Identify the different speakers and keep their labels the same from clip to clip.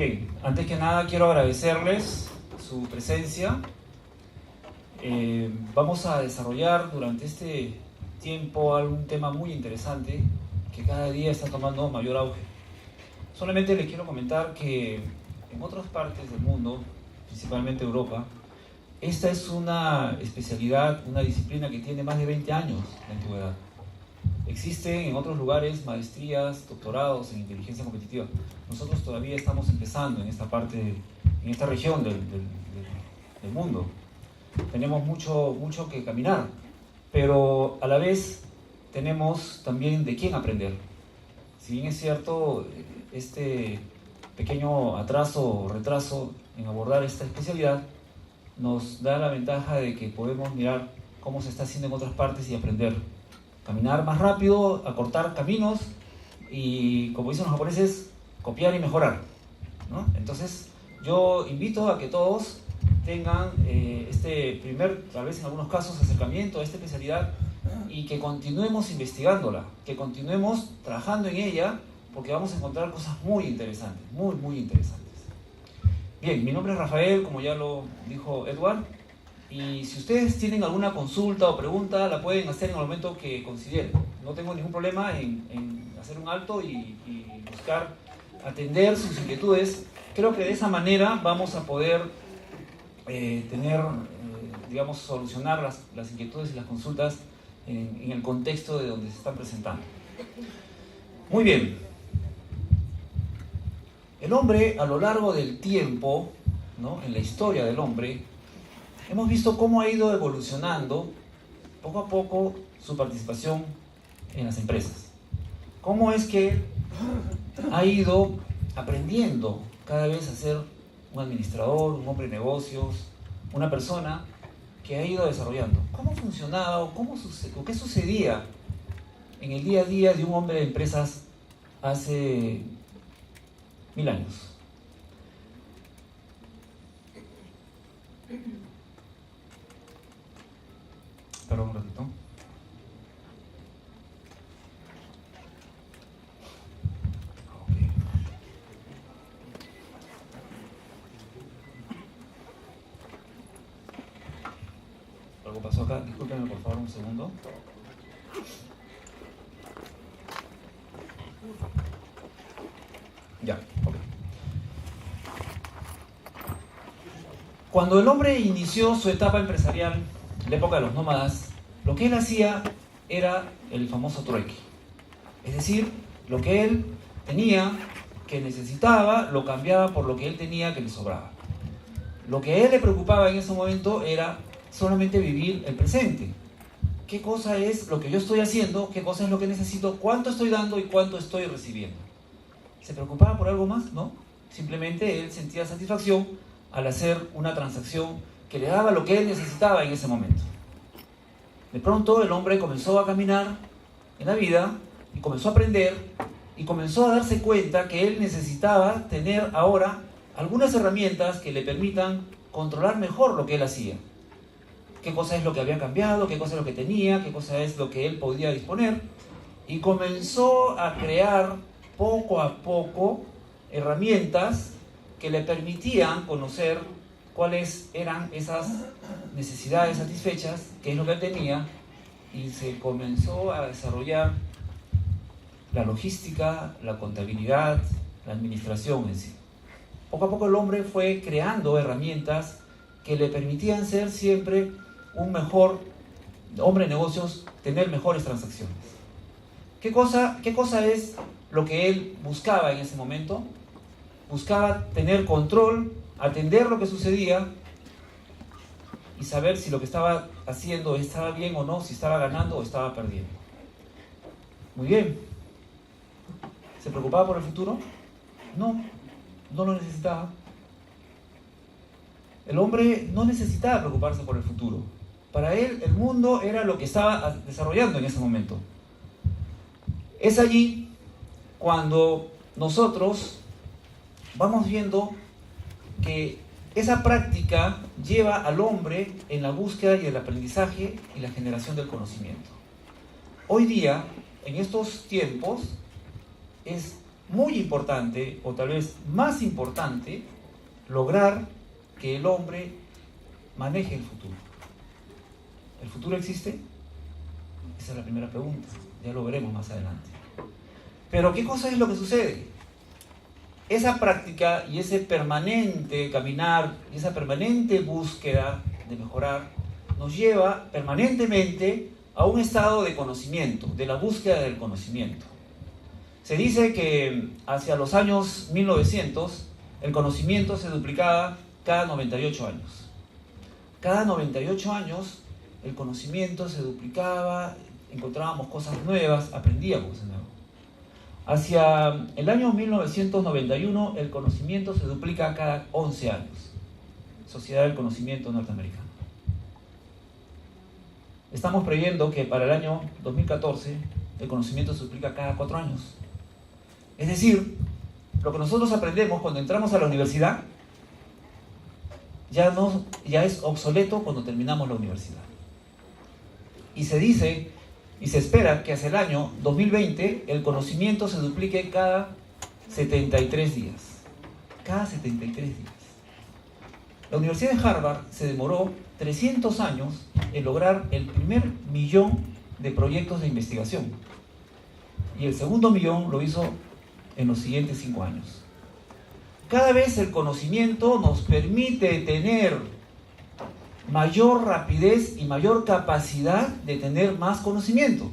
Speaker 1: Bien, antes que nada quiero agradecerles su presencia. Vamos a desarrollar durante este tiempo un tema muy interesante que cada día está tomando mayor auge. Solamente les quiero comentar que en otras partes del mundo, principalmente Europa, esta es una especialidad, una disciplina que tiene más de 20 años de antigüedad. Existen en otros lugares maestrías, doctorados en inteligencia competitiva. Nosotros todavía estamos empezando en esta parte, en esta región del mundo. Tenemos mucho que caminar, pero a la vez tenemos también de quién aprender. Si bien es cierto, este pequeño atraso o retraso en abordar esta especialidad nos da la ventaja de que podemos mirar cómo se está haciendo en otras partes y aprender. Caminar más rápido, acortar caminos y, como dicen los japoneses, copiar y mejorar, ¿no? Entonces, yo invito a que todos tengan este primer, tal vez en algunos casos, acercamiento a esta especialidad y que continuemos investigándola, que continuemos trabajando en ella, porque vamos a encontrar cosas muy interesantes, muy interesantes. Bien, mi nombre es Rafael, como ya lo dijo Edward, y si ustedes tienen alguna consulta o pregunta, la pueden hacer en el momento que consideren. No tengo ningún problema en hacer un alto y buscar atender sus inquietudes. Creo que de esa manera vamos a poder digamos, solucionar las inquietudes y las consultas en el contexto de donde se están presentando. Muy bien. El hombre, a lo largo del tiempo, ¿no?, en la historia del hombre, hemos visto cómo ha ido evolucionando poco a poco su participación en las empresas. Cómo es que ha ido aprendiendo cada vez a ser un administrador, un hombre de negocios, una persona que ha ido desarrollando. ¿Cómo funcionaba o qué sucedía en el día a día de un hombre de empresas hace 1000 años? Perdón un ratito. Algo pasó acá, discúlpenme por favor un segundo. Ya, ok. Cuando el hombre inició su etapa empresarial, la época de los nómadas, lo que él hacía era el famoso trueque. Es decir, lo que él tenía, que necesitaba, lo cambiaba por lo que él tenía, que le sobraba. Lo que a él le preocupaba en ese momento era solamente vivir el presente. ¿Qué cosa es lo que yo estoy haciendo? ¿Qué cosa es lo que necesito? ¿Cuánto estoy dando y cuánto estoy recibiendo? ¿Se preocupaba por algo más? No. Simplemente él sentía satisfacción al hacer una transacción que le daba lo que él necesitaba en ese momento. De pronto el hombre comenzó a caminar en la vida y comenzó a aprender y comenzó a darse cuenta que él necesitaba tener ahora algunas herramientas que le permitan controlar mejor lo que él hacía. Qué cosa es lo que había cambiado, qué cosa es lo que tenía, qué cosa es lo que él podía disponer, y comenzó a crear poco a poco herramientas que le permitían conocer cuáles eran esas necesidades satisfechas, qué es lo que él tenía, y se comenzó a desarrollar la logística, la contabilidad, la administración en sí. Poco a poco el hombre fue creando herramientas que le permitían ser siempre un mejor hombre de negocios, tener mejores transacciones. ¿Qué cosa es lo que él buscaba en ese momento? Buscaba tener control, atender lo que sucedía y saber si lo que estaba haciendo estaba bien o no, si estaba ganando o estaba perdiendo. Muy bien. ¿Se preocupaba por el futuro? No lo necesitaba. El hombre no necesitaba preocuparse por el futuro. Para él, el mundo era lo que estaba desarrollando en ese momento. Es allí cuando nosotros vamos viendo que esa práctica lleva al hombre en la búsqueda y el aprendizaje y la generación del conocimiento. Hoy día, en estos tiempos, es muy importante, o tal vez más importante, lograr que el hombre maneje el futuro. ¿El futuro existe? Esa es la primera pregunta, ya lo veremos más adelante. Pero ¿qué cosa es lo que sucede? Esa práctica y ese permanente caminar y esa permanente búsqueda de mejorar nos lleva permanentemente a un estado de conocimiento, de la búsqueda del conocimiento. Se dice que hacia los años 1900 el conocimiento se duplicaba cada 98 años. Cada 98 años el conocimiento se duplicaba, encontrábamos cosas nuevas, aprendíamos de nuevo. Hacia el año 1991 el conocimiento se duplica cada 11 años. Sociedad del Conocimiento Norteamericana. Estamos preveyendo que para el año 2014 el conocimiento se duplica cada 4 años. Es decir, lo que nosotros aprendemos cuando entramos a la universidad ya es obsoleto cuando terminamos la universidad. Y se dice y se espera que hacia el año 2020 el conocimiento se duplique cada 73 días. Cada 73 días. La Universidad de Harvard se demoró 300 años en lograr el primer millón de proyectos de investigación. Y el segundo millón lo hizo en los siguientes 5 años. Cada vez el conocimiento nos permite tener mayor rapidez y mayor capacidad de tener más conocimiento.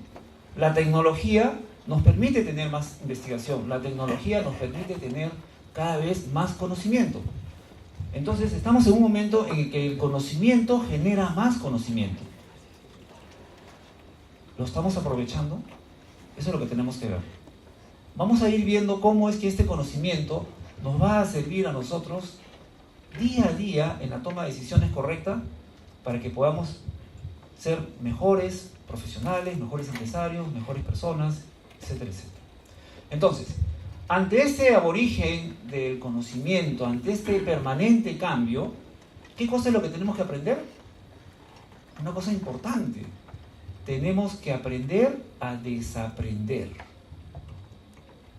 Speaker 1: La tecnología nos permite tener más investigación, la tecnología nos permite tener cada vez más conocimiento. Entonces estamos en un momento en el que el conocimiento genera más conocimiento. ¿Lo estamos aprovechando? Eso es lo que tenemos que ver. Vamos a ir viendo cómo es que este conocimiento nos va a servir a nosotros día a día en la toma de decisiones correctas para que podamos ser mejores profesionales, mejores empresarios, mejores personas, etcétera, etcétera. Entonces, ante este aborigen del conocimiento, ante este permanente cambio, ¿qué cosa es lo que tenemos que aprender? Una cosa importante. Tenemos que aprender a desaprender.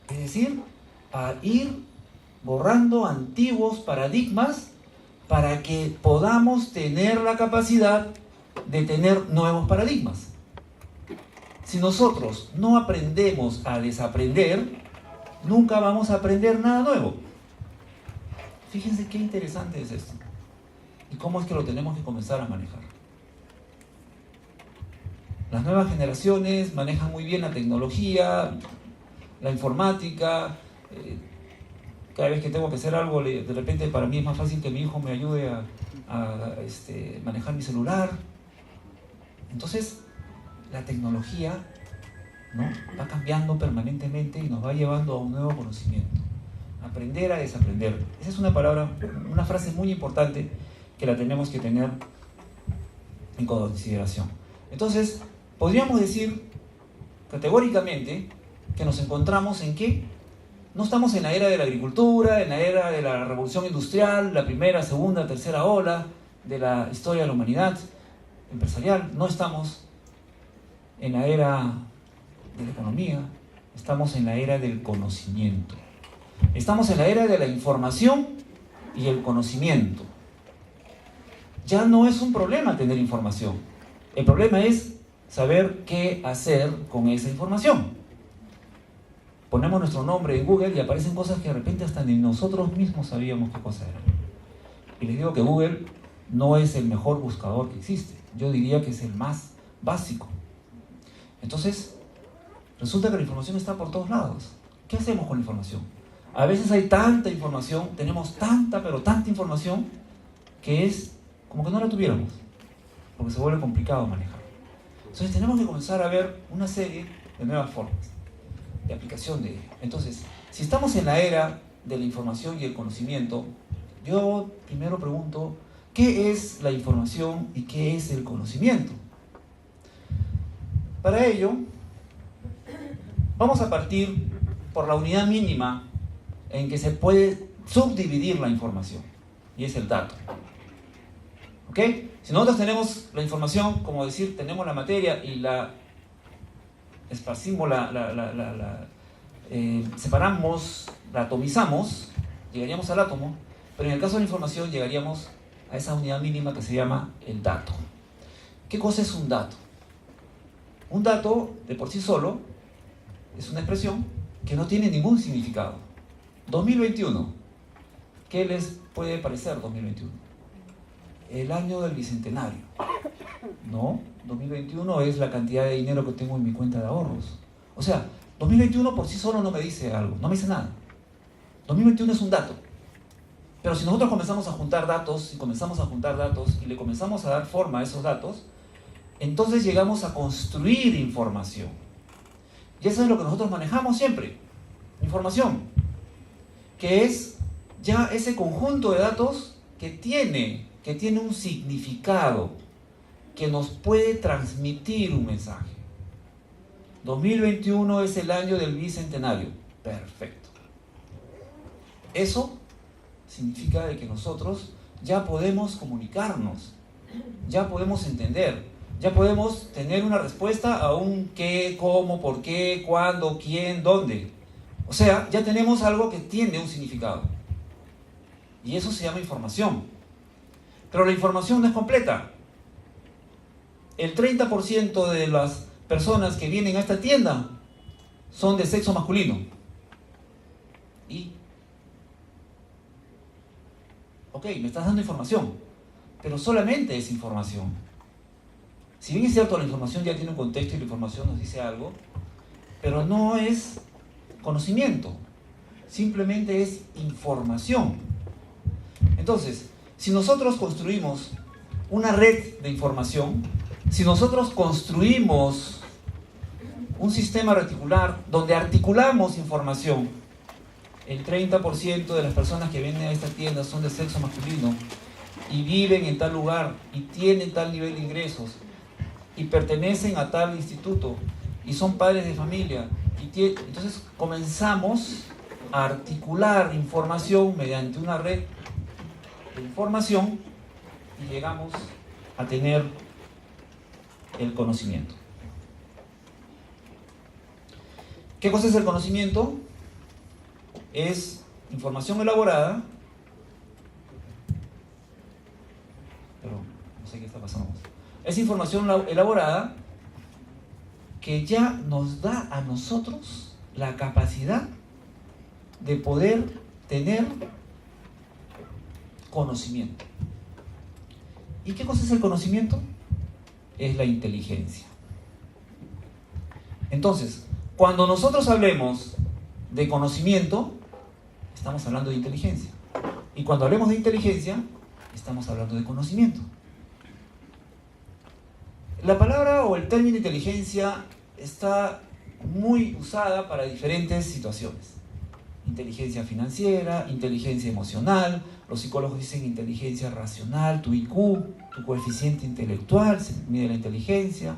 Speaker 1: Es decir, a ir borrando antiguos paradigmas para que podamos tener la capacidad de tener nuevos paradigmas. Si nosotros no aprendemos a desaprender, nunca vamos a aprender nada nuevo. Fíjense qué interesante es esto. Y cómo es que lo tenemos que comenzar a manejar. Las nuevas generaciones manejan muy bien la tecnología, la informática. Cada vez que tengo que hacer algo, de repente para mí es más fácil que mi hijo me ayude a manejar mi celular. Entonces, la tecnología, ¿no?, va cambiando permanentemente y nos va llevando a un nuevo conocimiento. Aprender a desaprender. Esa es una palabra, una frase muy importante que la tenemos que tener en consideración. Entonces, podríamos decir categóricamente que nos encontramos en ¿qué? No estamos en la era de la agricultura, en la era de la revolución industrial, la primera, segunda, tercera ola de la historia de la humanidad empresarial. No estamos en la era de la economía, estamos en la era del conocimiento. Estamos en la era de la información y el conocimiento. Ya no es un problema tener información. El problema es saber qué hacer con esa información. Ponemos nuestro nombre en Google y aparecen cosas que de repente hasta ni nosotros mismos sabíamos qué cosa eran. Y les digo que Google no es el mejor buscador que existe. Yo diría que es el más básico. Entonces, resulta que la información está por todos lados. ¿Qué hacemos con la información? A veces hay tanta información, tenemos tanta, pero tanta información, que es como que no la tuviéramos, porque se vuelve complicado manejar. Entonces tenemos que comenzar a ver una serie de nuevas formas de aplicación de ella. Entonces, si estamos en la era de la información y el conocimiento, yo primero pregunto, ¿qué es la información y qué es el conocimiento? Para ello, vamos a partir por la unidad mínima en que se puede subdividir la información, y es el dato. ¿Ok? Si nosotros tenemos la información, como decir, tenemos la materia y la esparcimos, separamos, la atomizamos, llegaríamos al átomo, pero en el caso de la información llegaríamos a esa unidad mínima que se llama el dato. ¿Qué cosa es un dato? Un dato, de por sí solo, es una expresión que no tiene ningún significado. 2021. ¿Qué les puede parecer 2021? El año del bicentenario. No, 2021 es la cantidad de dinero que tengo en mi cuenta de ahorros. O sea, 2021 por sí solo no me dice algo, no me dice nada. 2021 es un dato. Pero si nosotros comenzamos a juntar datos, y le comenzamos a dar forma a esos datos, entonces llegamos a construir información. Y eso es lo que nosotros manejamos siempre. Información. Que es ya ese conjunto de datos que tiene un significado, que nos puede transmitir un mensaje. 2021 es el año del bicentenario. Perfecto. Eso significa de que nosotros ya podemos comunicarnos, ya podemos entender, ya podemos tener una respuesta a un qué, cómo, por qué, cuándo, quién, dónde. O sea, ya tenemos algo que tiene un significado. Y eso se llama información. Pero la información no es completa. El 30% de las personas que vienen a esta tienda son de sexo masculino. Y, ok, me estás dando información, pero solamente es información. Si bien es cierto, la información ya tiene un contexto y la información nos dice algo, pero no es conocimiento, simplemente es información. Entonces, si nosotros construimos una red de información, si nosotros construimos un sistema reticular donde articulamos información, el 30% de las personas que vienen a esta tienda son de sexo masculino y viven en tal lugar y tienen tal nivel de ingresos y pertenecen a tal instituto y son padres de familia, entonces comenzamos a articular información mediante una red de información y llegamos a tener el conocimiento. ¿Qué cosa es el conocimiento? Es información elaborada, pero no sé qué está pasando. Es información elaborada que ya nos da a nosotros la capacidad de poder tener conocimiento. ¿Y qué cosa es el conocimiento? Es la inteligencia. Entonces, cuando nosotros hablemos de conocimiento, estamos hablando de inteligencia. Y cuando hablemos de inteligencia, estamos hablando de conocimiento. La palabra o el término inteligencia está muy usada para diferentes situaciones. Inteligencia financiera, inteligencia emocional, los psicólogos dicen inteligencia racional, tu IQ, tu coeficiente intelectual, se mide la inteligencia.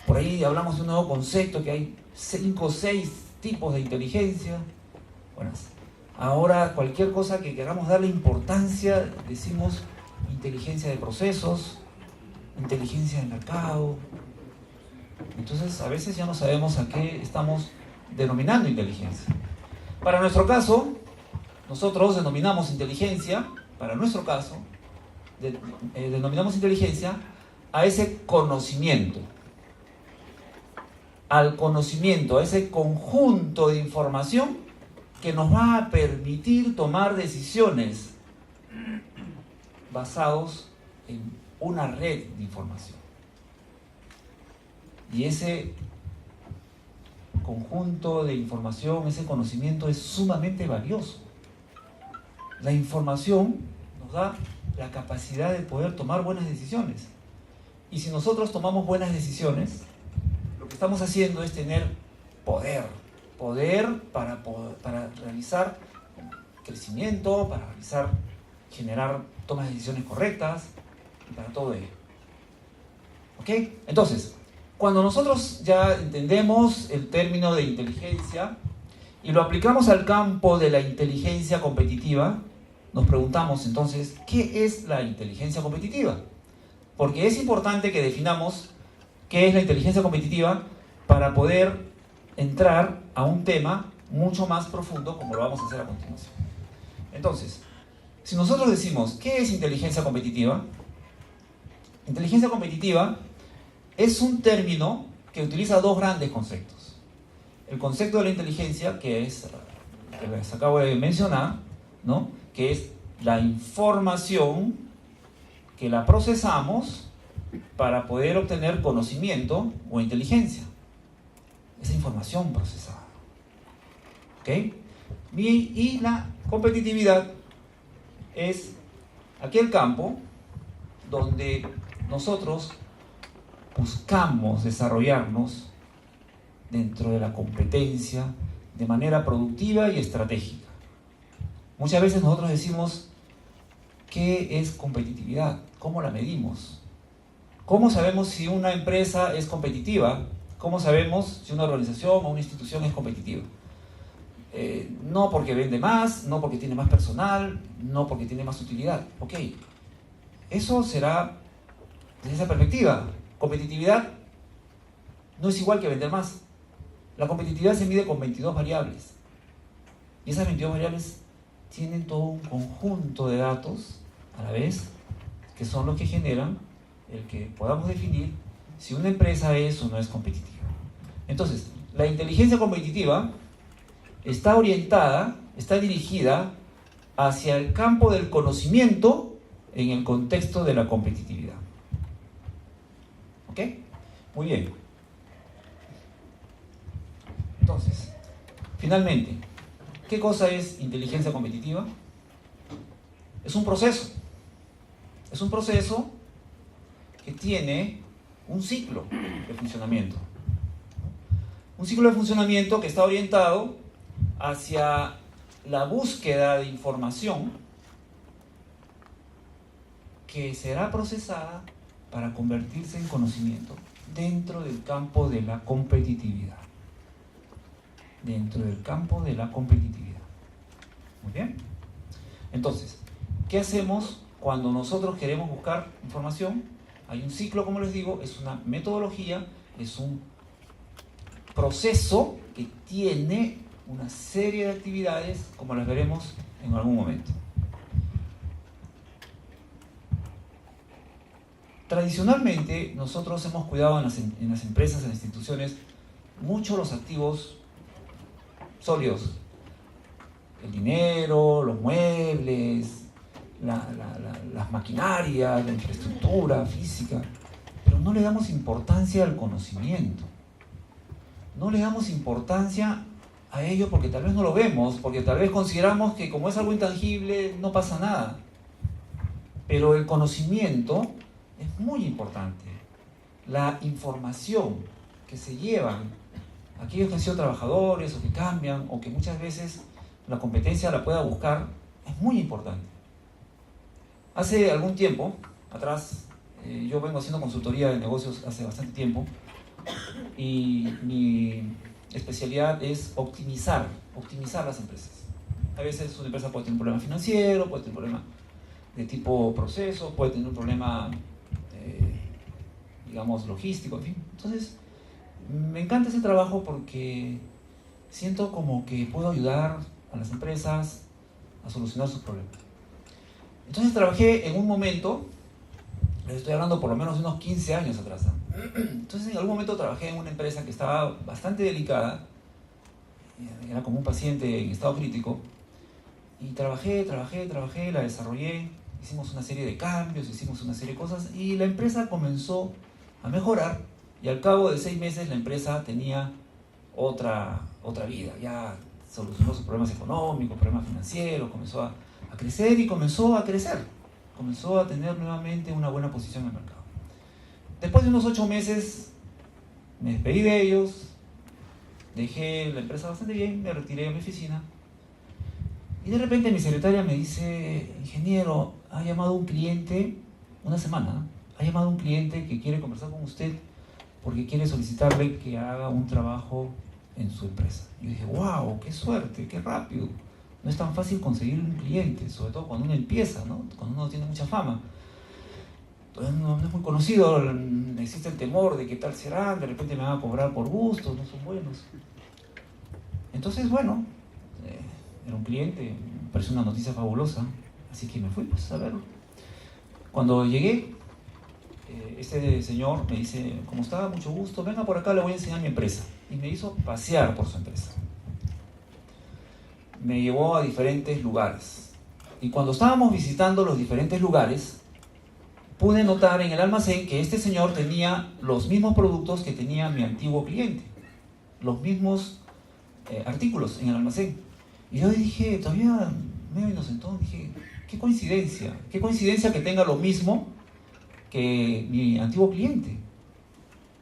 Speaker 1: Por ahí hablamos de un nuevo concepto que hay 5 o 6 tipos de inteligencia. Bueno, ahora cualquier cosa que queramos darle importancia, decimos inteligencia de procesos, inteligencia de mercado. Entonces a veces ya no sabemos a qué estamos denominando inteligencia. Para nuestro caso, nosotros denominamos inteligencia, denominamos inteligencia a ese conocimiento, al conocimiento, a ese conjunto de información que nos va a permitir tomar decisiones basados en una red de información. Y ese conjunto de información, ese conocimiento es sumamente valioso. La información nos da la capacidad de poder tomar buenas decisiones. Y si nosotros tomamos buenas decisiones, lo que estamos haciendo es tener poder para realizar crecimiento, para generar tomas de decisiones correctas y para todo ello. ¿Ok? Entonces, cuando nosotros ya entendemos el término de inteligencia y lo aplicamos al campo de la inteligencia competitiva, nos preguntamos entonces, ¿qué es la inteligencia competitiva? Porque es importante que definamos qué es la inteligencia competitiva para poder entrar a un tema mucho más profundo, como lo vamos a hacer a continuación. Entonces, si nosotros decimos, ¿qué es inteligencia competitiva? Inteligencia competitiva es un término que utiliza dos grandes conceptos. El concepto de la inteligencia, que es que les acabo de mencionar, ¿no? Que es la información que la procesamos para poder obtener conocimiento o inteligencia. Esa información procesada. ¿Ok? Y la competitividad es aquel campo donde nosotros buscamos desarrollarnos dentro de la competencia de manera productiva y estratégica. Muchas veces nosotros decimos, ¿qué es competitividad? ¿Cómo la medimos? ¿Cómo sabemos si una empresa es competitiva? ¿Cómo sabemos si una organización o una institución es competitiva? No porque vende más, no porque tiene más personal, no porque tiene más utilidad. Ok, eso será desde esa perspectiva. Competitividad no es igual que vender más. La competitividad se mide con 22 variables. Y esas 22 variables tienen todo un conjunto de datos a la vez, que son los que generan el que podamos definir si una empresa es o no es competitiva. Entonces, la inteligencia competitiva está orientada, está dirigida hacia el campo del conocimiento en el contexto de la competitividad. ¿Ok? Muy bien. Entonces, finalmente, ¿qué cosa es inteligencia competitiva? Es un proceso. Es un proceso que tiene un ciclo de funcionamiento. Un ciclo de funcionamiento que está orientado hacia la búsqueda de información que será procesada para convertirse en conocimiento dentro del campo de la competitividad. Dentro del campo de la competitividad. Muy bien. Entonces, ¿qué hacemos cuando nosotros queremos buscar información? Hay un ciclo, como les digo, es una metodología, es un proceso que tiene una serie de actividades, como las veremos en algún momento. Tradicionalmente, nosotros hemos cuidado en las empresas, en las instituciones, mucho los activos sólidos. El dinero, los muebles, las maquinarias, la infraestructura física, pero no le damos importancia al conocimiento. No le damos importancia a ello porque tal vez no lo vemos, porque tal vez consideramos que como es algo intangible no pasa nada. Pero el conocimiento es muy importante. La información que se llevan aquellos que han sido trabajadores o que cambian o que muchas veces la competencia la pueda buscar es muy importante. Hace algún tiempo atrás, yo vengo haciendo consultoría de negocios hace bastante tiempo y mi especialidad es optimizar las empresas. A veces una empresa puede tener un problema financiero, puede tener un problema de tipo proceso, puede tener un problema, digamos, logístico, en fin. Entonces, me encanta ese trabajo porque siento como que puedo ayudar a las empresas a solucionar sus problemas. Entonces trabajé en un momento, les estoy hablando por lo menos de unos 15 años atrás, ¿eh? Entonces en algún momento trabajé en una empresa que estaba bastante delicada, era como un paciente en estado crítico, y trabajé, la desarrollé, hicimos una serie de cambios, hicimos una serie de cosas, y la empresa comenzó a mejorar, y al cabo de 6 meses la empresa tenía otra vida, ya solucionó sus problemas económicos, problemas financieros, comenzó a crecer y comenzó a crecer, comenzó a tener nuevamente una buena posición en el mercado. Después de unos 8 meses me despedí de ellos, dejé la empresa bastante bien, me retiré a mi oficina y de repente mi secretaria me dice: ingeniero, ha llamado un cliente, una semana, ha llamado un cliente que quiere conversar con usted porque quiere solicitarle que haga un trabajo en su empresa. Y yo dije: wow, qué suerte, qué rápido. No es tan fácil conseguir un cliente, sobre todo cuando uno empieza, ¿no? Cuando uno tiene mucha fama. Entonces no es muy conocido, existe el temor de qué tal será, de repente me van a cobrar por gusto, no son buenos. Entonces, bueno, era un cliente, me pareció una noticia fabulosa, así que me fui pues a verlo. Cuando llegué, este señor me dice, ¿cómo está? Mucho gusto, venga por acá, le voy a enseñar mi empresa. Y me hizo pasear por su empresa. Me llevó a diferentes lugares. Y cuando estábamos visitando los diferentes lugares, pude notar en el almacén que este señor tenía los mismos productos que tenía mi antiguo cliente. Los mismos artículos en el almacén. Y yo dije, todavía medio inocentón, dije, qué coincidencia que tenga lo mismo que mi antiguo cliente.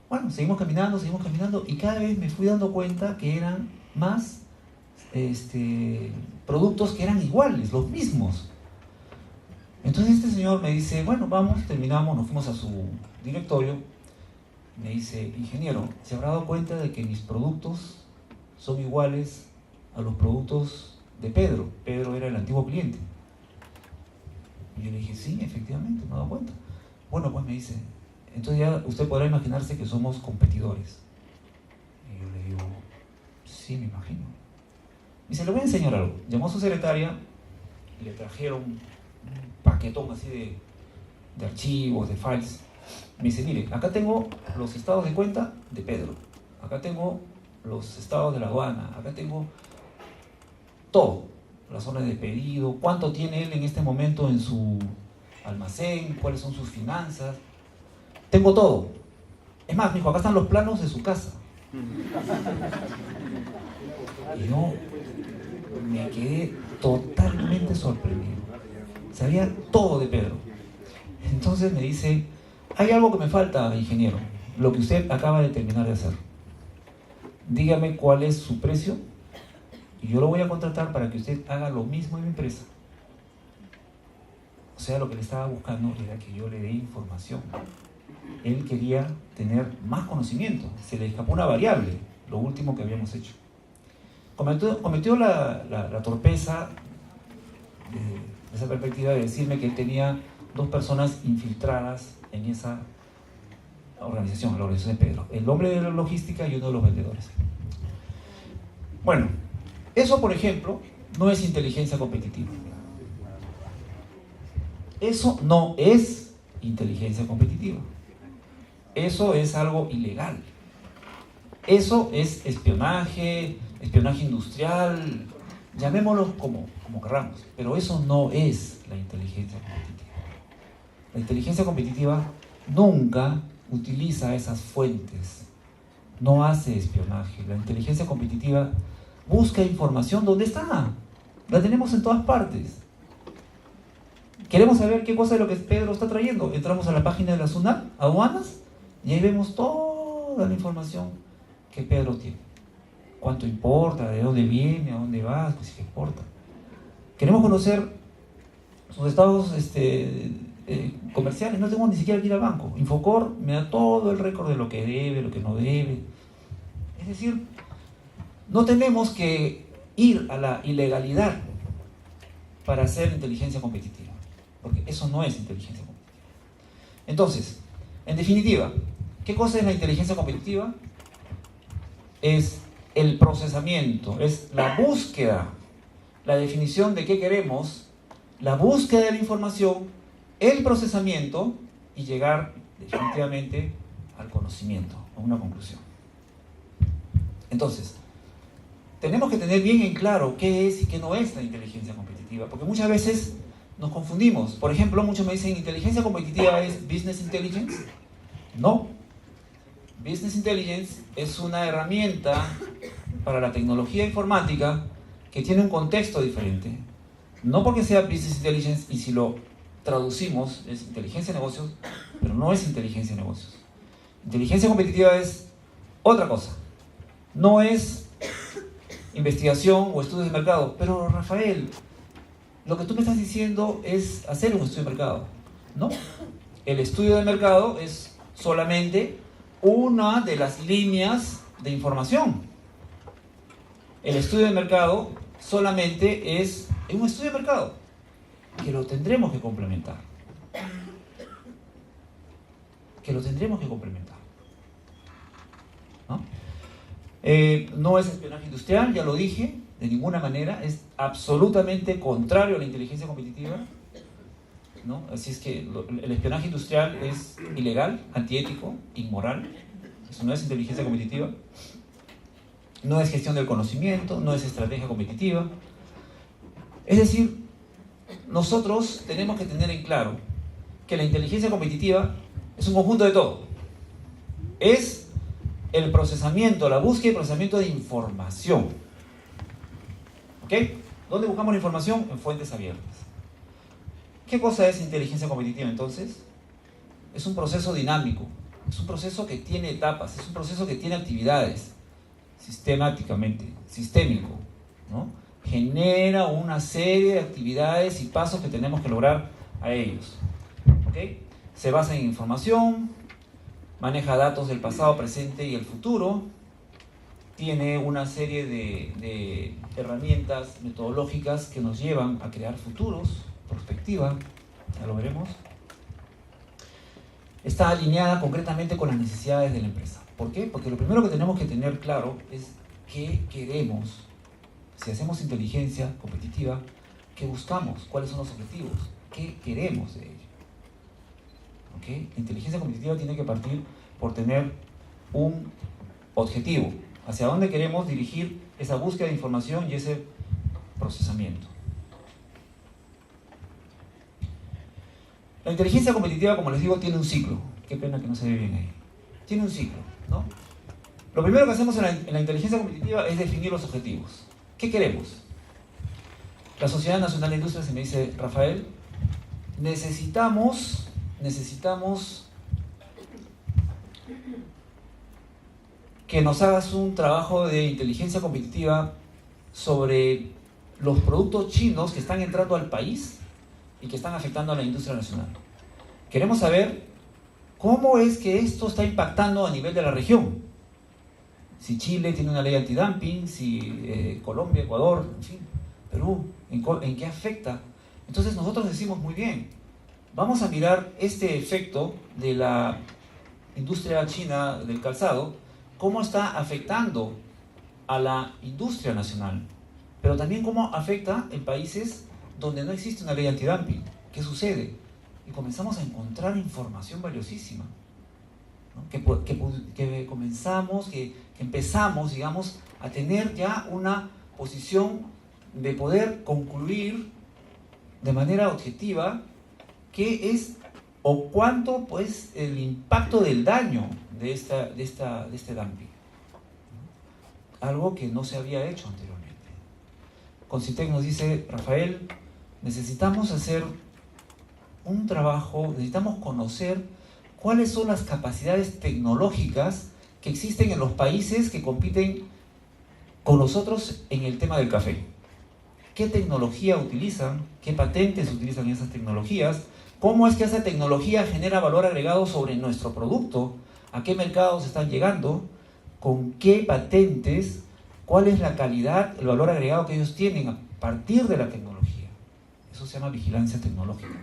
Speaker 1: Bueno, seguimos caminando y cada vez me fui dando cuenta que eran más productos que eran iguales, los mismos. Entonces este señor me dice, bueno, vamos, terminamos, nos fuimos a su directorio. Me dice, ingeniero, ¿se habrá dado cuenta de que mis productos son iguales a los productos de Pedro? Pedro era el antiguo cliente. Y yo le dije, sí, efectivamente, me he dado cuenta. Bueno, pues me dice, entonces ya usted podrá imaginarse que somos competidores. Y yo le digo, sí, me imagino. Me dice, le voy a enseñar algo. Llamó a su secretaria y le trajeron un paquetón así de archivos, de files. Me dice, mire, acá tengo los estados de cuenta de Pedro. Acá tengo los estados de la aduana. Acá tengo todo. Las órdenes de pedido, cuánto tiene él en este momento en su almacén, cuáles son sus finanzas. Tengo todo. Es más, me dijo, acá están los planos de su casa. Y yo me quedé totalmente sorprendido. Sabía todo de Pedro. Entonces me dice, hay algo que me falta, ingeniero, lo que usted acaba de terminar de hacer. Dígame cuál es su precio y yo lo voy a contratar para que usted haga lo mismo en mi empresa. O sea, lo que le estaba buscando era que yo le dé información. Él quería tener más conocimiento. Se le escapó una variable, lo último que habíamos hecho. Cometió la torpeza de esa perspectiva de decirme que él tenía dos personas infiltradas en esa organización, la organización de Pedro. El hombre de la logística y uno de los vendedores. Bueno, eso, por ejemplo, no es inteligencia competitiva. Eso no es inteligencia competitiva. Eso es algo ilegal. Eso es espionaje industrial, llamémoslo como queramos, pero eso no es la inteligencia competitiva. La inteligencia competitiva nunca utiliza esas fuentes, no hace espionaje. La inteligencia competitiva busca información donde está, la tenemos en todas partes. Queremos saber qué cosa es lo que Pedro está trayendo. Entramos a la página de la SUNAT, aduanas, y ahí vemos toda la información que Pedro tiene. Cuánto importa, de dónde viene, a dónde va, pues si importa. Queremos conocer sus estados comerciales, no tengo ni siquiera que ir al banco. Infocor me da todo el récord de lo que debe, lo que no debe. Es decir, no tenemos que ir a la ilegalidad para hacer inteligencia competitiva, porque eso no es inteligencia competitiva. Entonces, en definitiva, ¿qué cosa es la inteligencia competitiva? Es el procesamiento, es la búsqueda, la definición de qué queremos, la búsqueda de la información, el procesamiento y llegar definitivamente al conocimiento, a una conclusión. Entonces, tenemos que tener bien en claro qué es y qué no es la inteligencia competitiva, porque muchas veces nos confundimos. Por ejemplo, muchos me dicen, ¿inteligencia competitiva es business intelligence? No. Business intelligence es una herramienta para la tecnología informática que tiene un contexto diferente. No porque sea business intelligence, y si lo traducimos es inteligencia de negocios, pero no es inteligencia de negocios. Inteligencia competitiva es otra cosa. No es investigación o estudios de mercado. Pero Rafael, lo que tú me estás diciendo es hacer un estudio de mercado. No. El estudio de mercado es solamente una de las líneas de información. El estudio de mercado solamente es un estudio de mercado que lo tendremos que complementar. ¿No? No es espionaje industrial, ya lo dije, de ninguna manera, es absolutamente contrario a la inteligencia competitiva, ¿no? Así es que el espionaje industrial es ilegal, antiético, inmoral. Eso no es inteligencia competitiva, no es gestión del conocimiento, no es estrategia competitiva. Es decir, nosotros tenemos que tener en claro que la inteligencia competitiva es un conjunto de todo. Es el procesamiento, la búsqueda y procesamiento de información. ¿Ok? ¿Dónde buscamos la información? En fuentes abiertas. ¿Qué cosa es inteligencia competitiva entonces? Es un proceso dinámico, es un proceso que tiene etapas, es un proceso que tiene actividades, sistemáticamente, sistémico, ¿no? Genera una serie de actividades y pasos que tenemos que lograr a ellos. ¿Ok? Se basa en información, maneja datos del pasado, presente y el futuro, tiene una serie de herramientas metodológicas que nos llevan a crear futuros, perspectiva, ya lo veremos. Está alineada concretamente con las necesidades de la empresa. ¿Por qué? Porque lo primero que tenemos que tener claro es qué queremos. Si hacemos inteligencia competitiva, ¿qué buscamos? ¿Cuáles son los objetivos? ¿Qué queremos de ello? ¿Okay? La inteligencia competitiva tiene que partir por tener un objetivo. ¿Hacia dónde queremos dirigir esa búsqueda de información y ese procesamiento? La inteligencia competitiva, como les digo, tiene un ciclo. Qué pena que no se ve bien ahí. Tiene un ciclo, ¿no? Lo primero que hacemos en la inteligencia competitiva es definir los objetivos. ¿Qué queremos? La Sociedad Nacional de Industria se me dice, Rafael, necesitamos que nos hagas un trabajo de inteligencia competitiva sobre los productos chinos que están entrando al país y que están afectando a la industria nacional. Queremos saber cómo es que esto está impactando a nivel de la región. Si Chile tiene una ley antidumping, si Colombia, Ecuador, en fin, Perú, ¿en qué afecta? Entonces nosotros decimos, muy bien, vamos a mirar este efecto de la industria china del calzado, cómo está afectando a la industria nacional, pero también cómo afecta en países donde no existe una ley antidumping. ¿Qué sucede? Y comenzamos a encontrar información valiosísima, ¿no? que empezamos, digamos, a tener ya una posición de poder concluir de manera objetiva qué es o cuánto, pues, el impacto del daño de este dumping. Algo que no se había hecho anteriormente. Concitec nos dice, Rafael, necesitamos hacer un trabajo, necesitamos conocer cuáles son las capacidades tecnológicas que existen en los países que compiten con nosotros en el tema del café. ¿Qué tecnología utilizan? ¿Qué patentes utilizan esas tecnologías? ¿Cómo es que esa tecnología genera valor agregado sobre nuestro producto? ¿A qué mercados están llegando? ¿Con qué patentes? ¿Cuál es la calidad, el valor agregado que ellos tienen a partir de la tecnología? Eso se llama vigilancia tecnológica.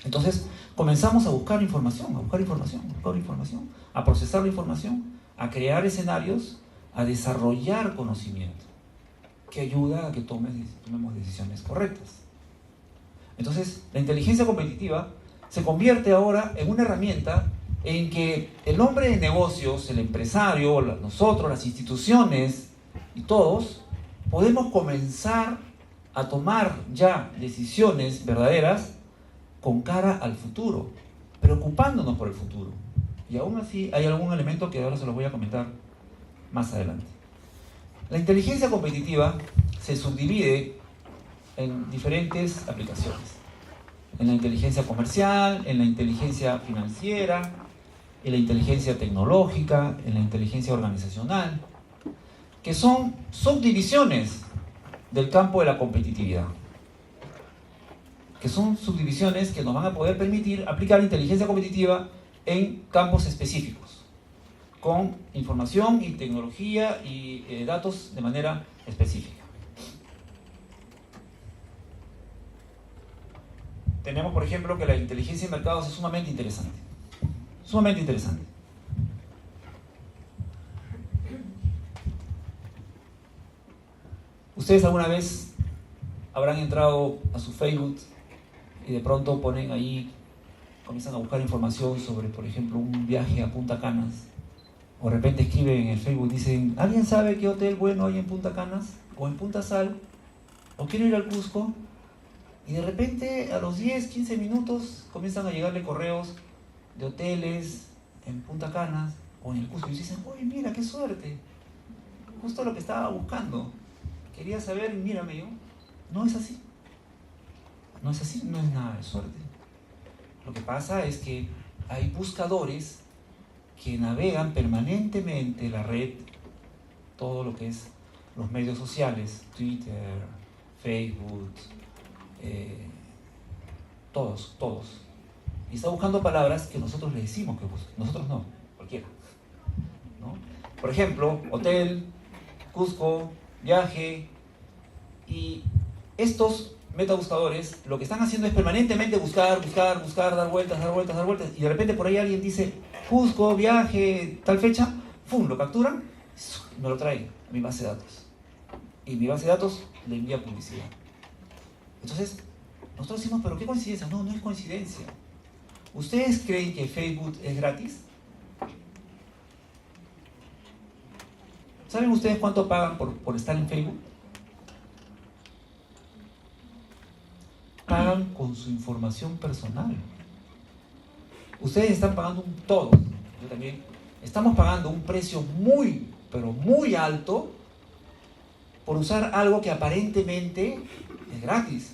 Speaker 1: Entonces, comenzamos a buscar información, a procesar la información, a crear escenarios, a desarrollar conocimiento que ayuda a que tomemos decisiones correctas. Entonces, la inteligencia competitiva se convierte ahora en una herramienta en que el hombre de negocios, el empresario, nosotros, las instituciones y todos, podemos comenzar a tomar ya decisiones verdaderas con cara al futuro, preocupándonos por el futuro. Y aún así hay algún elemento que ahora se los voy a comentar más adelante. La inteligencia competitiva se subdivide en diferentes aplicaciones. En la inteligencia comercial, en la inteligencia financiera, en la inteligencia tecnológica, en la inteligencia organizacional, que son subdivisiones del campo de la competitividad, que son subdivisiones que nos van a poder permitir aplicar inteligencia competitiva en campos específicos, con información y tecnología y datos de manera específica. Tenemos, por ejemplo, que la inteligencia de mercados es sumamente interesante. Sumamente interesante. Ustedes alguna vez habrán entrado a su Facebook y de pronto ponen ahí, comienzan a buscar información sobre, por ejemplo, un viaje a Punta Canas, o de repente escriben en el Facebook, dicen, ¿alguien sabe qué hotel bueno hay en Punta Canas? O en Punta Sal, o quiero ir al Cusco, y de repente a los 10, 15 minutos comienzan a llegarle correos de hoteles en Punta Canas o en el Cusco, y dicen, oye, mira, qué suerte, justo lo que estaba buscando, quería saber, mírame yo. No es así, no es así, no es nada de suerte. Lo que pasa es que hay buscadores que navegan permanentemente la red, todo lo que es los medios sociales, Twitter, Facebook, todos. Y está buscando palabras que nosotros le decimos que busque. Nosotros no, cualquiera, ¿no? Por ejemplo, hotel, Cusco, viaje. Y estos metabuscadores lo que están haciendo es permanentemente buscar, dar vueltas. Y de repente por ahí alguien dice, Cusco, viaje, tal fecha, ¡pum!, lo capturan y me lo traen a mi base de datos. Y mi base de datos le envía publicidad. Entonces, nosotros decimos, pero qué coincidencia. No, no es coincidencia. ¿Ustedes creen que Facebook es gratis? ¿Saben ustedes cuánto pagan por estar en Facebook? Pagan con su información personal. Ustedes están pagando todo. Yo también. Estamos pagando un precio muy, pero muy alto por usar algo que aparentemente es gratis.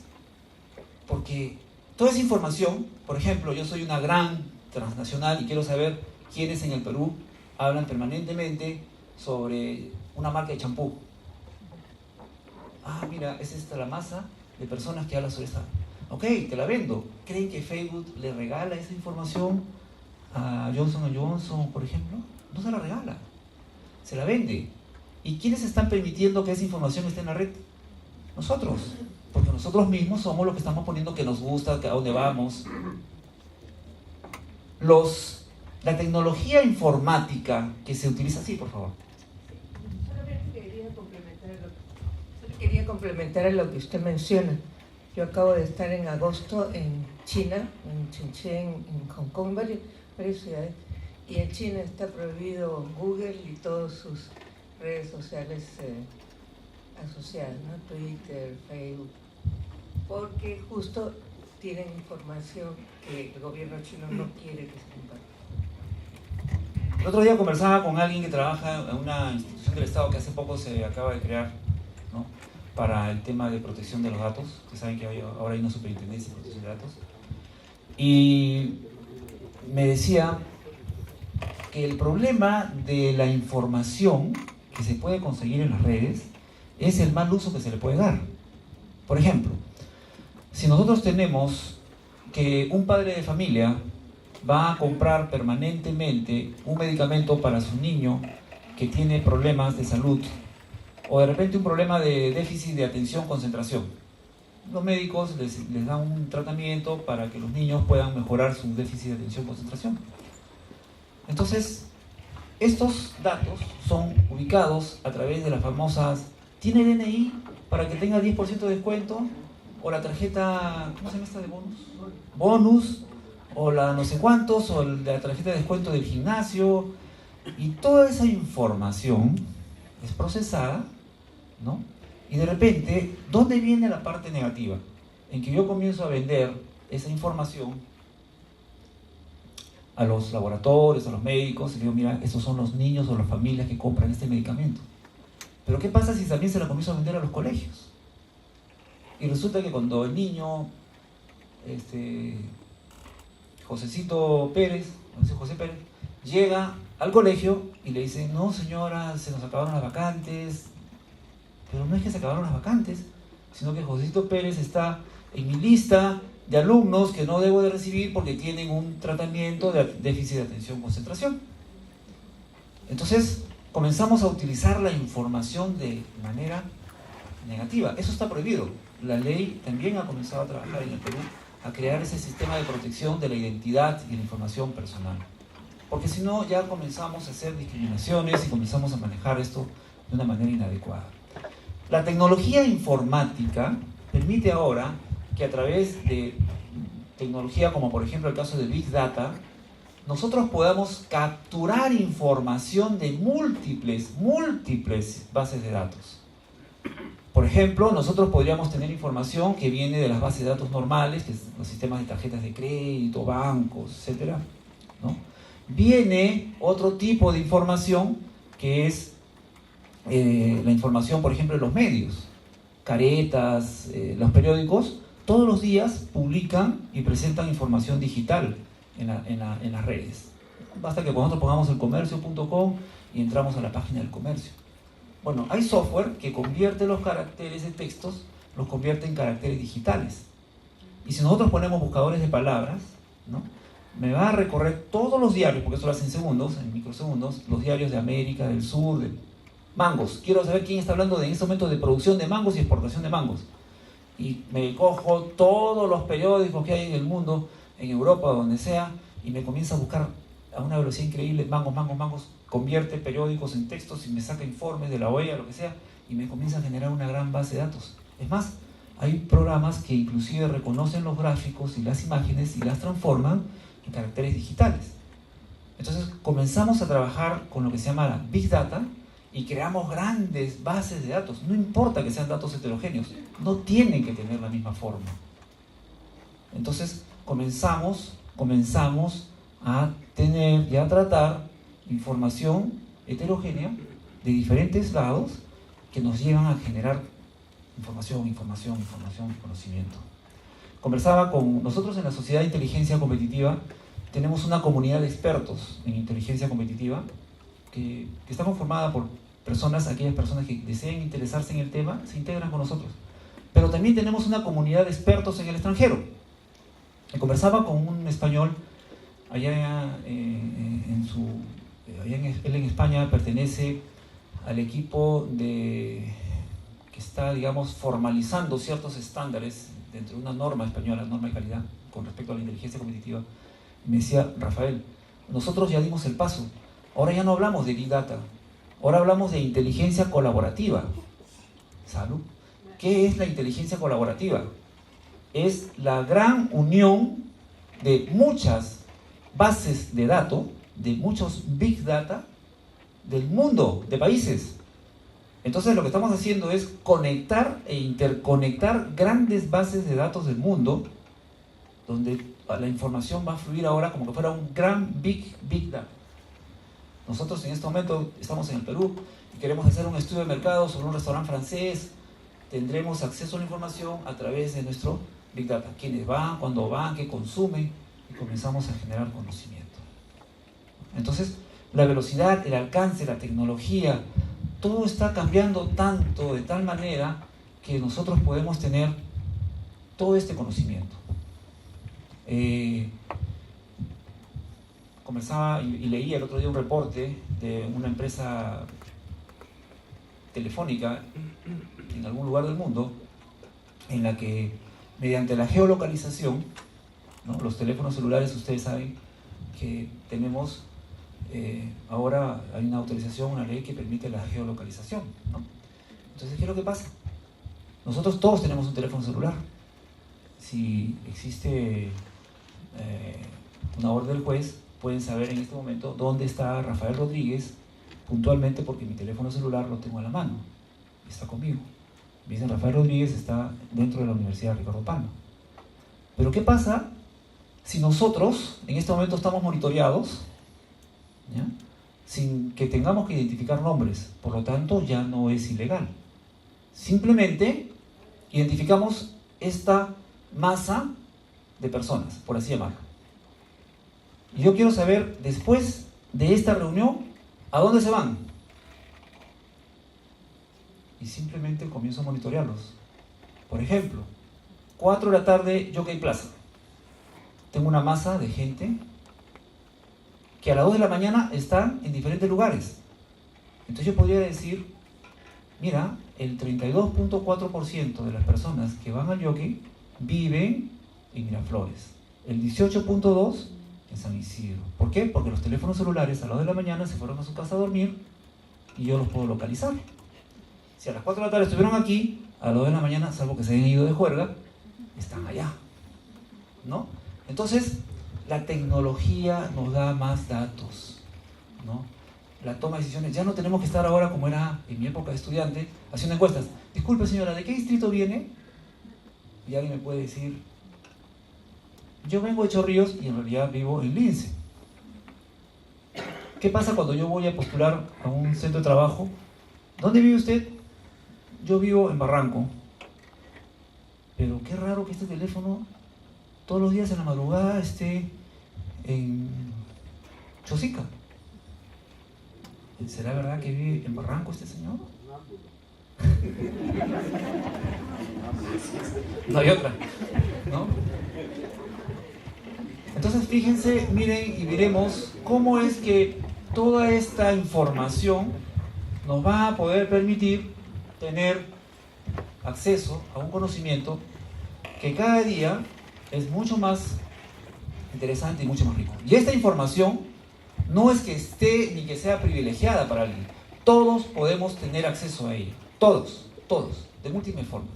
Speaker 1: Porque toda esa información, por ejemplo, yo soy una gran transnacional y quiero saber quiénes en el Perú hablan permanentemente sobre una marca de champú. Ah, mira, es esta la masa de personas que hablan sobre esta. Ok, te la vendo. ¿Creen que Facebook le regala esa información a Johnson & Johnson, por ejemplo? No se la regala, se la vende. ¿Y quiénes están permitiendo que esa información esté en la red? Nosotros, porque nosotros mismos somos los que estamos poniendo que nos gusta, a dónde vamos. La tecnología informática que se utiliza, sí, por favor.
Speaker 2: Solo quería complementar a lo que usted menciona. Yo acabo de estar en agosto en China, en Shenzhen, en Hong Kong, varias ciudades, y en China está prohibido Google y todas sus redes sociales asociadas, ¿no? Twitter, Facebook, porque justo tienen información que el gobierno chino no quiere que se comparta.
Speaker 1: El otro día conversaba con alguien que trabaja en una institución del Estado que hace poco se acaba de crear, ¿no?, para el tema de protección de los datos, que saben que ahora hay una superintendencia de protección de datos, y me decía que el problema de la información que se puede conseguir en las redes es el mal uso que se le puede dar. Por ejemplo, si nosotros tenemos que un padre de familia va a comprar permanentemente un medicamento para su niño que tiene problemas de salud, o de repente un problema de déficit de atención, concentración, los médicos les dan un tratamiento para que los niños puedan mejorar su déficit de atención, concentración. Entonces, estos datos son ubicados a través de las famosas, ¿tiene DNI para que tenga 10% de descuento? O la tarjeta, ¿cómo se llama esta de bonus? Bonus, o la no sé cuántos, o la tarjeta de descuento del gimnasio. Y toda esa información es procesada, ¿no? Y de repente, ¿dónde viene la parte negativa? En que yo comienzo a vender esa información a los laboratorios, a los médicos, y digo, mira, estos son los niños o las familias que compran este medicamento. Pero ¿qué pasa si también se lo comienzo a vender a los colegios? Y resulta que cuando el niño, Josecito Pérez, José Pérez, llega al colegio y le dicen, no señora, se nos acabaron las vacantes. Pero no es que se acabaron las vacantes, sino que Josecito Pérez está en mi lista de alumnos que no debo de recibir porque tienen un tratamiento de déficit de atención, concentración. Entonces comenzamos a utilizar la información de manera negativa. Eso está prohibido. La ley también ha comenzado a trabajar en el Perú a crear ese sistema de protección de la identidad y la información personal. Porque si no, ya comenzamos a hacer discriminaciones y comenzamos a manejar esto de una manera inadecuada. La tecnología informática permite ahora que a través de tecnología como por ejemplo el caso de Big Data, nosotros podamos capturar información de múltiples bases de datos. Por ejemplo, nosotros podríamos tener información que viene de las bases de datos normales, que son los sistemas de tarjetas de crédito, bancos, etc., ¿no? Viene otro tipo de información que es la información, por ejemplo, de los medios. Caretas, los periódicos, todos los días publican y presentan información digital en las redes. Basta que nosotros pongamos elcomercio.com y entramos a la página del comercio. Bueno, hay software que convierte los caracteres de textos, los convierte en caracteres digitales. Y si nosotros ponemos buscadores de palabras, ¿no?, me va a recorrer todos los diarios, porque eso lo hace en segundos, en microsegundos, los diarios de América, del Sur, de mangos. Quiero saber quién está hablando en este momento de producción de mangos y exportación de mangos. Y me cojo todos los periódicos que hay en el mundo, en Europa, donde sea, y me comienza a buscar a una velocidad increíble, mangos, convierte periódicos en textos y me saca informes de la OEA, lo que sea, y me comienza a generar una gran base de datos. Es más, hay programas que inclusive reconocen los gráficos y las imágenes y las transforman en caracteres digitales. Entonces comenzamos a trabajar con lo que se llama la Big Data y creamos grandes bases de datos. No importa que sean datos heterogéneos, no tienen que tener la misma forma. Entonces comenzamos a tener y a tratar información heterogénea de diferentes lados que nos llevan a generar información, conocimiento. Conversaba con nosotros en la Sociedad de Inteligencia Competitiva, tenemos una comunidad de expertos en inteligencia competitiva que está conformada por aquellas personas que deseen interesarse en el tema, se integran con nosotros. Pero también tenemos una comunidad de expertos en el extranjero. Y conversaba con un español allá él en España pertenece al equipo que está, digamos, formalizando ciertos estándares dentro de una norma española, norma de calidad, con respecto a la inteligencia competitiva. Me decía: Rafael, nosotros ya dimos el paso, ahora ya no hablamos de Big Data, ahora hablamos de inteligencia colaborativa. ¿Salud? ¿Qué es la inteligencia colaborativa? Es la gran unión de muchas bases de datos, de muchos Big Data del mundo, de países. Entonces lo que estamos haciendo es conectar e interconectar grandes bases de datos del mundo, donde la información va a fluir ahora como que fuera un gran Big Data. Nosotros en este momento estamos en el Perú y queremos hacer un estudio de mercado sobre un restaurante francés. Tendremos acceso a la información a través de nuestro Big Data. Quiénes van, cuándo van, qué consumen, y comenzamos a generar conocimiento. Entonces, la velocidad, el alcance, la tecnología, todo está cambiando tanto, de tal manera que nosotros podemos tener todo este conocimiento. Conversaba y leía el otro día un reporte de una empresa telefónica en algún lugar del mundo, en la que mediante la geolocalización, ¿no?, los teléfonos celulares, ustedes saben que tenemos ahora hay una autorización, una ley que permite la geolocalización, ¿no? Entonces, ¿qué es lo que pasa? Nosotros todos tenemos un teléfono celular. Si existe una orden del juez, pueden saber en este momento dónde está Rafael Rodríguez puntualmente, porque mi teléfono celular lo tengo a la mano, está conmigo. Me dicen: Rafael Rodríguez está dentro de la Universidad Ricardo Palma. Pero ¿qué pasa si nosotros en este momento estamos monitoreados, ¿ya?, sin que tengamos que identificar nombres? Por lo tanto, ya no es ilegal. Simplemente identificamos esta masa de personas, por así llamarlo. Y yo quiero saber, después de esta reunión, ¿a dónde se van? Y simplemente comienzo a monitorearlos. Por ejemplo, 4 de la tarde, Jockey Plaza. Tengo una masa de gente que a las 2 de la mañana están en diferentes lugares. Entonces yo podría decir: mira, el 32.4% de las personas que van al Jockey viven en Miraflores, el 18.2% en San Isidro. ¿Por qué? Porque los teléfonos celulares a las 2 de la mañana se fueron a su casa a dormir y yo los puedo localizar. Si a las 4 de la tarde estuvieron aquí, a las 2 de la mañana, salvo que se hayan ido de juerga, están allá, ¿no? Entonces, la tecnología nos da más datos, ¿no? La toma de decisiones. Ya no tenemos que estar ahora, como era en mi época de estudiante, haciendo encuestas. Disculpe, señora, ¿de qué distrito viene? Y alguien me puede decir, yo vengo de Chorrillos y en realidad vivo en Lince. ¿Qué pasa cuando yo voy a postular a un centro de trabajo? ¿Dónde vive usted? Yo vivo en Barranco. Pero qué raro que este teléfono todos los días en la madrugada esté en Chosica. ¿Será verdad que vive en Barranco este señor? No hay otra, ¿no? Entonces fíjense, miren y veremos cómo es que toda esta información nos va a poder permitir tener acceso a un conocimiento que cada día es mucho más interesante y mucho más rico. Y esta información no es que esté ni que sea privilegiada para alguien. Todos podemos tener acceso a ella. Todos, de múltiples formas.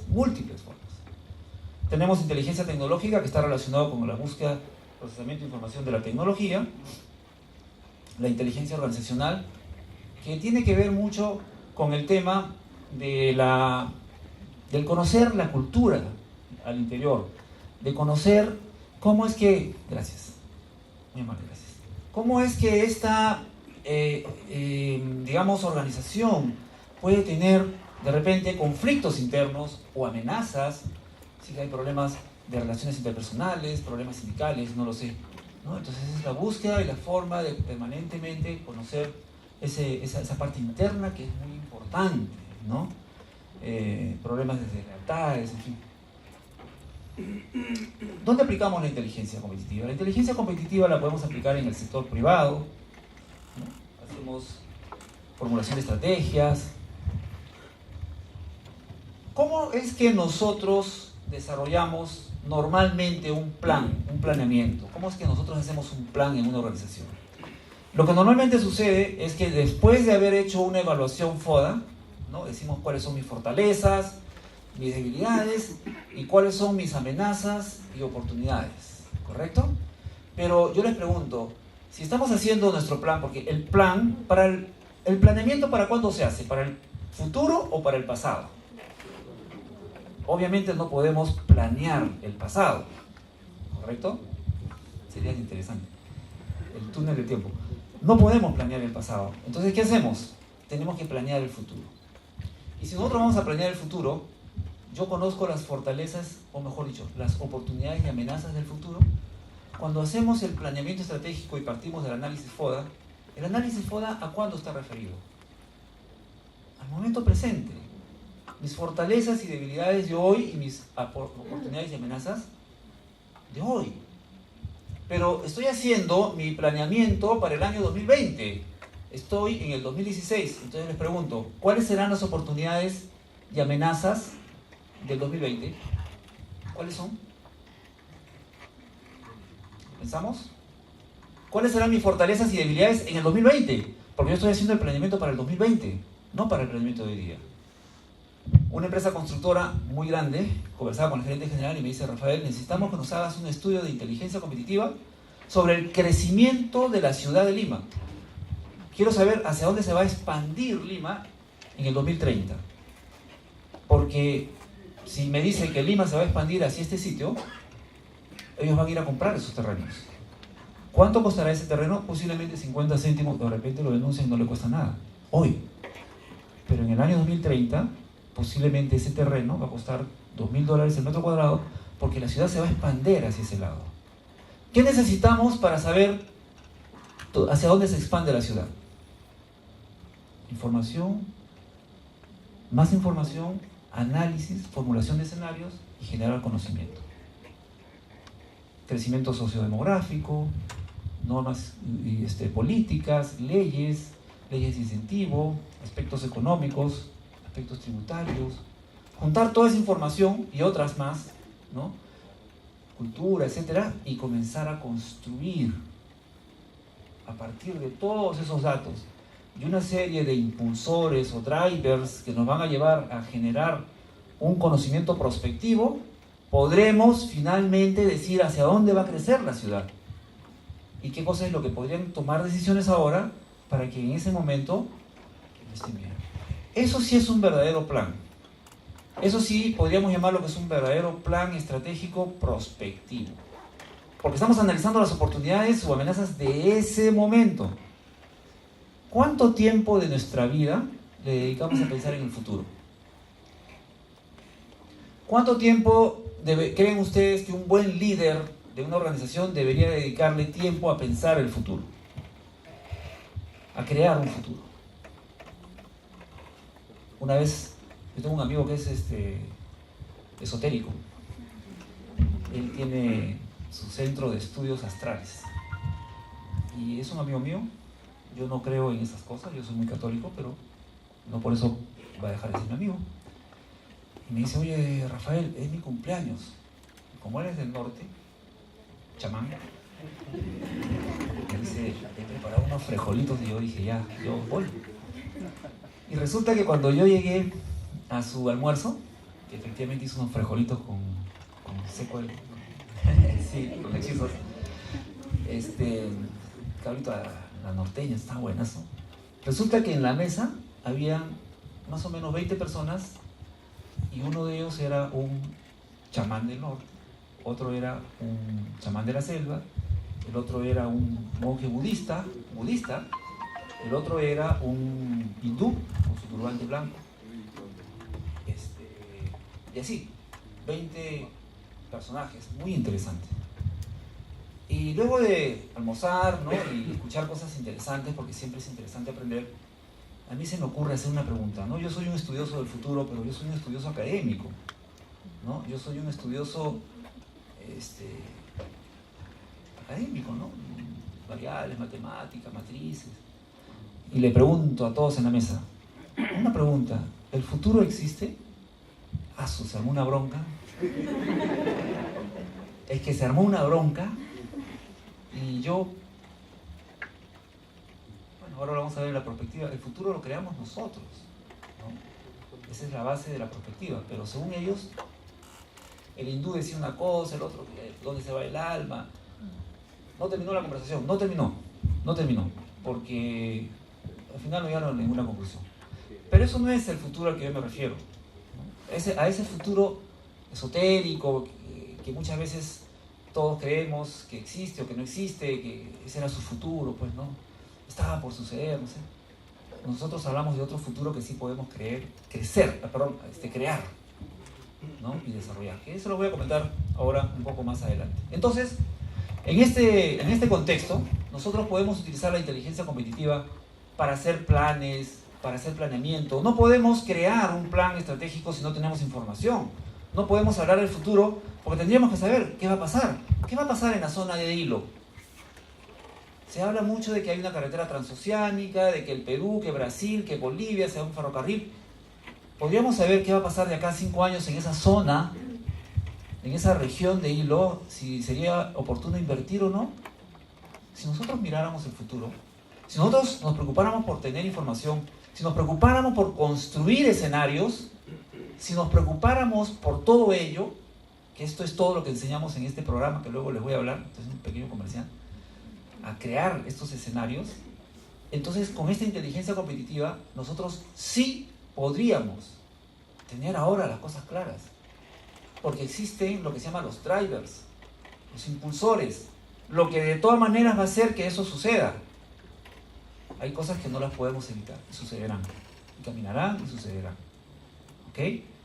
Speaker 1: Tenemos inteligencia tecnológica que está relacionado con la búsqueda, procesamiento de información de la tecnología. La inteligencia organizacional, que tiene que ver mucho con el tema de del conocer la cultura al interior, de conocer cómo es que, gracias, muy amable, gracias, cómo es que esta, digamos, organización puede tener de repente conflictos internos o amenazas, si hay problemas de relaciones interpersonales, problemas sindicales, no lo sé, ¿no? Entonces es la búsqueda y la forma de permanentemente conocer esa parte interna que es muy importante, ¿no? Problemas de deslealtades, en fin. ¿Dónde aplicamos la inteligencia competitiva? La inteligencia competitiva la podemos aplicar en el sector privado, ¿no? Hacemos formulación de estrategias. ¿Cómo es que nosotros desarrollamos normalmente un planeamiento? ¿Cómo es que nosotros hacemos un plan en una organización? Lo que normalmente sucede es que después de haber hecho una evaluación FODA, ¿no? Decimos cuáles son mis fortalezas, mis debilidades y cuáles son mis amenazas y oportunidades, ¿correcto? Pero yo les pregunto, si estamos haciendo nuestro plan, porque el plan, el planeamiento, ¿para cuándo se hace? ¿Para el futuro o para el pasado? Obviamente no podemos planear el pasado, ¿correcto? Sería interesante. El túnel del tiempo. No podemos planear el pasado. Entonces, ¿qué hacemos? Tenemos que planear el futuro. Y si nosotros vamos a planear el futuro, yo conozco las fortalezas, o mejor dicho, las oportunidades y amenazas del futuro. Cuando hacemos el planeamiento estratégico y partimos del análisis FODA, ¿el análisis FODA a cuándo está referido? Al momento presente. Mis fortalezas y debilidades de hoy y mis oportunidades y amenazas de hoy. Pero estoy haciendo mi planeamiento para el año 2020. Estoy en el 2016. Entonces les pregunto, ¿cuáles serán las oportunidades y amenazas del 2020? ¿Cuáles son? ¿Pensamos? ¿Cuáles serán mis fortalezas y debilidades en el 2020? Porque yo estoy haciendo el planeamiento para el 2020, no para el planeamiento de hoy día. Una empresa constructora muy grande, conversaba con el gerente general y me dice, Rafael, necesitamos que nos hagas un estudio de inteligencia competitiva sobre el crecimiento de la ciudad de Lima. Quiero saber hacia dónde se va a expandir Lima en el 2030. Porque si me dicen que Lima se va a expandir hacia este sitio, ellos van a ir a comprar esos terrenos. ¿Cuánto costará ese terreno? Posiblemente 50 céntimos, de repente lo denuncian y no le cuesta nada. Hoy. Pero en el año 2030, posiblemente ese terreno va a costar $2.000 el metro cuadrado, porque la ciudad se va a expandir hacia ese lado. ¿Qué necesitamos para saber hacia dónde se expande la ciudad? Información, más información, análisis, formulación de escenarios y generar conocimiento. Crecimiento sociodemográfico, normas políticas, leyes de incentivo, aspectos económicos, aspectos tributarios. Juntar toda esa información y otras más, ¿no? Cultura, etcétera, y comenzar a construir a partir de todos esos datos y una serie de impulsores o drivers que nos van a llevar a generar un conocimiento prospectivo, podremos finalmente decir hacia dónde va a crecer la ciudad y qué cosa es lo que podrían tomar decisiones ahora para que en ese momento estén bien. Eso sí es un verdadero plan. Eso sí podríamos llamarlo que es un verdadero plan estratégico prospectivo. Porque estamos analizando las oportunidades o amenazas de ese momento. ¿Cuánto tiempo de nuestra vida le dedicamos a pensar en el futuro? ¿Cuánto tiempo creen ustedes que un buen líder de una organización debería dedicarle tiempo a pensar el futuro? A crear un futuro. Una vez, yo tengo un amigo que es esotérico. Él tiene su centro de estudios astrales. Y es un amigo mío. Yo no creo en esas cosas, yo soy muy católico, pero no por eso va a dejar de ser mi amigo. Y me dice, oye, Rafael, es mi cumpleaños. Y como él es del norte, chamán, me dice, he preparado unos frijolitos. Y yo dije, ya, yo voy. Y resulta que cuando yo llegué a su almuerzo, que efectivamente hizo unos frijolitos con seco, sí, con hechizos, cabrito a la norteña, está buenazo. Resulta que en la mesa había más o menos 20 personas y uno de ellos era un chamán del norte, otro era un chamán de la selva, el otro era un monje budista, el otro era un hindú con su turbante blanco, y así, 20 personajes, muy interesantes. Y luego de almorzar, ¿no?, y escuchar cosas interesantes, porque siempre es interesante aprender, a mí se me ocurre hacer una pregunta, ¿no? Yo soy un estudioso del futuro, pero yo soy un estudioso académico, ¿no? Yo soy un estudioso académico, ¿no? Variables, matemáticas, matrices. Y le pregunto a todos en la mesa, una pregunta, ¿el futuro existe? Se armó una bronca. Es que se armó una bronca. Y yo, bueno, ahora vamos a ver la perspectiva. El futuro lo creamos nosotros, ¿no? Esa es la base de la perspectiva. Pero según ellos, el hindú decía una cosa, el otro, ¿dónde se va el alma? No terminó la conversación, no terminó, porque al final no llegaron a ninguna conclusión. Pero eso no es el futuro al que yo me refiero, ¿no? A ese futuro esotérico que muchas veces todos creemos que existe o que no existe, que ese era su futuro, pues no, estaba por suceder, no sé. Nosotros hablamos de otro futuro que sí podemos crear, ¿no?, y desarrollar. Que eso lo voy a comentar ahora un poco más adelante. Entonces, en este contexto, nosotros podemos utilizar la inteligencia competitiva para hacer planes, para hacer planeamiento. No podemos crear un plan estratégico si no tenemos información. No podemos hablar del futuro porque tendríamos que saber qué va a pasar. ¿Qué va a pasar en la zona de Hilo? Se habla mucho de que hay una carretera transoceánica, de que el Perú, que Brasil, que Bolivia, sea un ferrocarril. ¿Podríamos saber qué va a pasar de acá a 5 años en esa zona, en esa región de Hilo, si sería oportuno invertir o no? Si nosotros miráramos el futuro, si nosotros nos preocupáramos por tener información, si nos preocupáramos por construir escenarios, si nos preocupáramos por todo ello, que esto es todo lo que enseñamos en este programa, que luego les voy a hablar, esto es un pequeño comercial, a crear estos escenarios, entonces con esta inteligencia competitiva nosotros sí podríamos tener ahora las cosas claras, porque existen lo que se llama los drivers, los impulsores, lo que de todas maneras va a hacer que eso suceda. Hay cosas que no las podemos evitar, y sucederán, y caminarán y sucederán, ¿ok?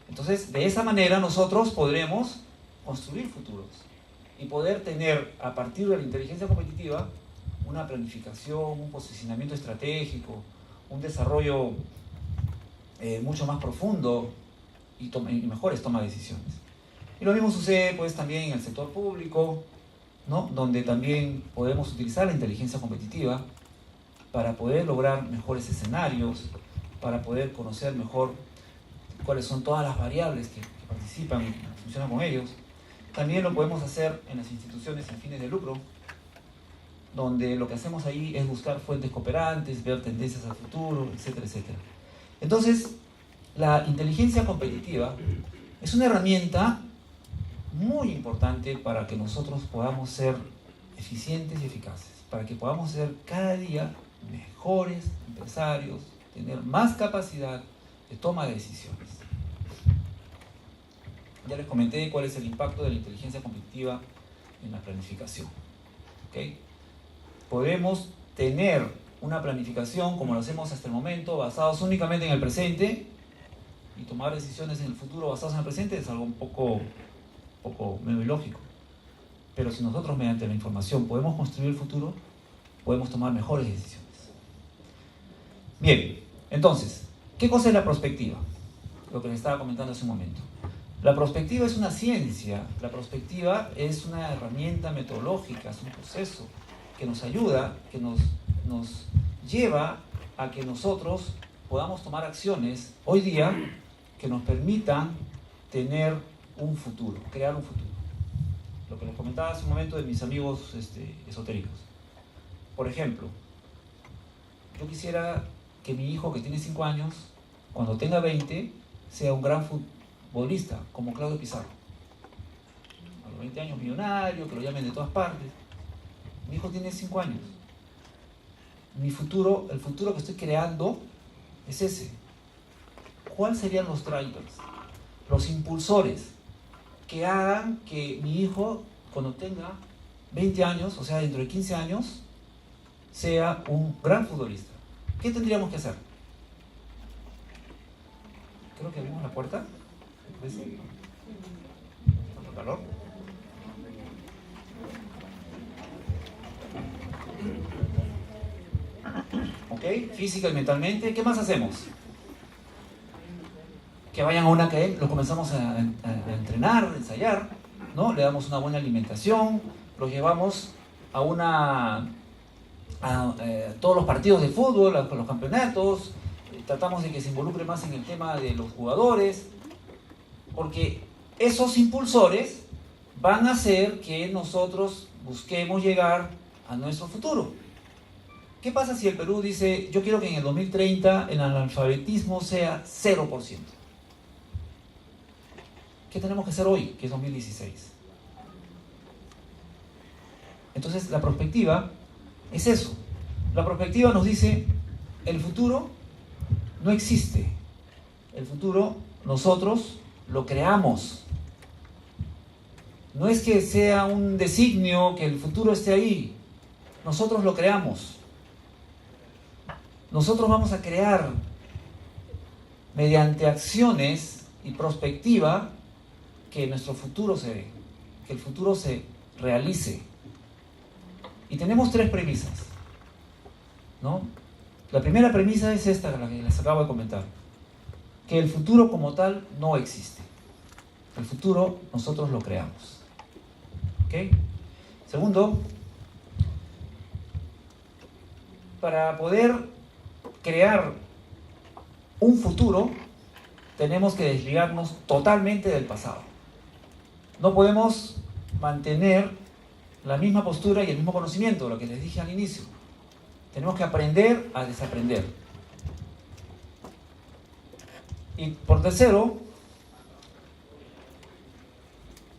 Speaker 1: Entonces, de esa manera nosotros podremos construir futuros y poder tener, a partir de la inteligencia competitiva, una planificación, un posicionamiento estratégico, un desarrollo mucho más profundo y mejores tomas de decisiones. Y lo mismo sucede pues también en el sector público, ¿no?, donde también podemos utilizar la inteligencia competitiva para poder lograr mejores escenarios, para poder conocer mejor cuáles son todas las variables que participan y funcionan con ellos. También lo podemos hacer en las instituciones sin fines de lucro, donde lo que hacemos ahí es buscar fuentes cooperantes, ver tendencias al futuro, etcétera, etcétera. Entonces, la inteligencia competitiva es una herramienta muy importante para que nosotros podamos ser eficientes y eficaces, para que podamos ser cada día mejores empresarios, tener más capacidad de toma de decisiones. Ya les comenté cuál es el impacto de la inteligencia competitiva en la planificación. ¿Okay? Podemos tener una planificación como lo hacemos hasta el momento, basados únicamente en el presente, y tomar decisiones en el futuro basadas en el presente es algo un poco medio ilógico. Pero si nosotros mediante la información podemos construir el futuro, podemos tomar mejores decisiones. Bien, entonces, ¿qué cosa es la prospectiva? Lo que les estaba comentando hace un momento. La prospectiva es una ciencia, la prospectiva es una herramienta metodológica, es un proceso que nos ayuda, que nos lleva a que nosotros podamos tomar acciones hoy día que nos permitan tener un futuro, crear un futuro. Lo que les comentaba hace un momento de mis amigos esotéricos. Por ejemplo, yo quisiera que mi hijo, que tiene 5 años, cuando tenga 20, sea un gran futbolista, como Claudio Pizarro. A los 20 años millonario, que lo llamen de todas partes. Mi hijo tiene 5 años. Mi futuro, el futuro que estoy creando es ese. ¿Cuáles serían los drivers, los impulsores que hagan que mi hijo, cuando tenga 20 años, o sea, dentro de 15 años, sea un gran futbolista? ¿Qué tendríamos que hacer? Creo que abrimos la puerta. ¿Ves? ¿Cuánto calor? ¿Ok? Física y mentalmente. ¿Qué más hacemos? Que vayan a una academia, los comenzamos a entrenar, a ensayar, ¿no? Le damos una buena alimentación, los llevamos a todos los partidos de fútbol, a los campeonatos, tratamos de que se involucre más en el tema de los jugadores, porque esos impulsores van a hacer que nosotros busquemos llegar a nuestro futuro. ¿Qué pasa si el Perú dice, yo quiero que en el 2030 el analfabetismo sea 0%? ¿Qué tenemos que hacer hoy, que es 2016? Entonces, la perspectiva es eso. La perspectiva nos dice, el futuro no existe. El futuro nosotros lo creamos. No es que sea un designio que el futuro esté ahí. Nosotros lo creamos. Nosotros vamos a crear mediante acciones y perspectiva que nuestro futuro se dé, que el futuro se realice. Y tenemos 3 premisas, ¿no? La primera premisa es esta, la que les acabo de comentar, que el futuro como tal no existe. El futuro nosotros lo creamos. ¿Ok? Segundo, para poder crear un futuro, tenemos que desligarnos totalmente del pasado. No podemos mantener la misma postura y el mismo conocimiento, lo que les dije al inicio. Tenemos que aprender a desaprender. Y por tercero,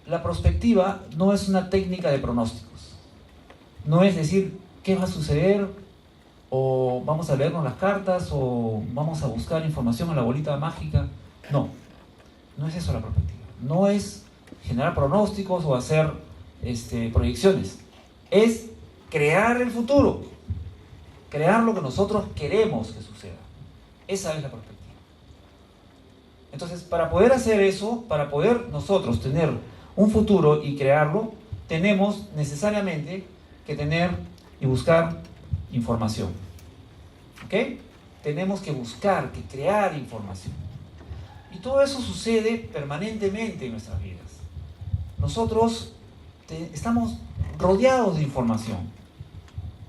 Speaker 1: la prospectiva no es una técnica de pronósticos. No es decir, ¿qué va a suceder? O vamos a leernos las cartas, o vamos a buscar información en la bolita mágica. No, no es eso la prospectiva. No es generar pronósticos o hacer proyecciones. Es crear el futuro, crear lo que nosotros queremos que suceda. Esa es la perspectiva. Entonces, para poder hacer eso, para poder nosotros tener un futuro y crearlo, tenemos necesariamente que tener y buscar información. ¿Ok? Tenemos que buscar, que crear información. Y todo eso sucede permanentemente en nuestras vidas. Nosotros estamos rodeados de información.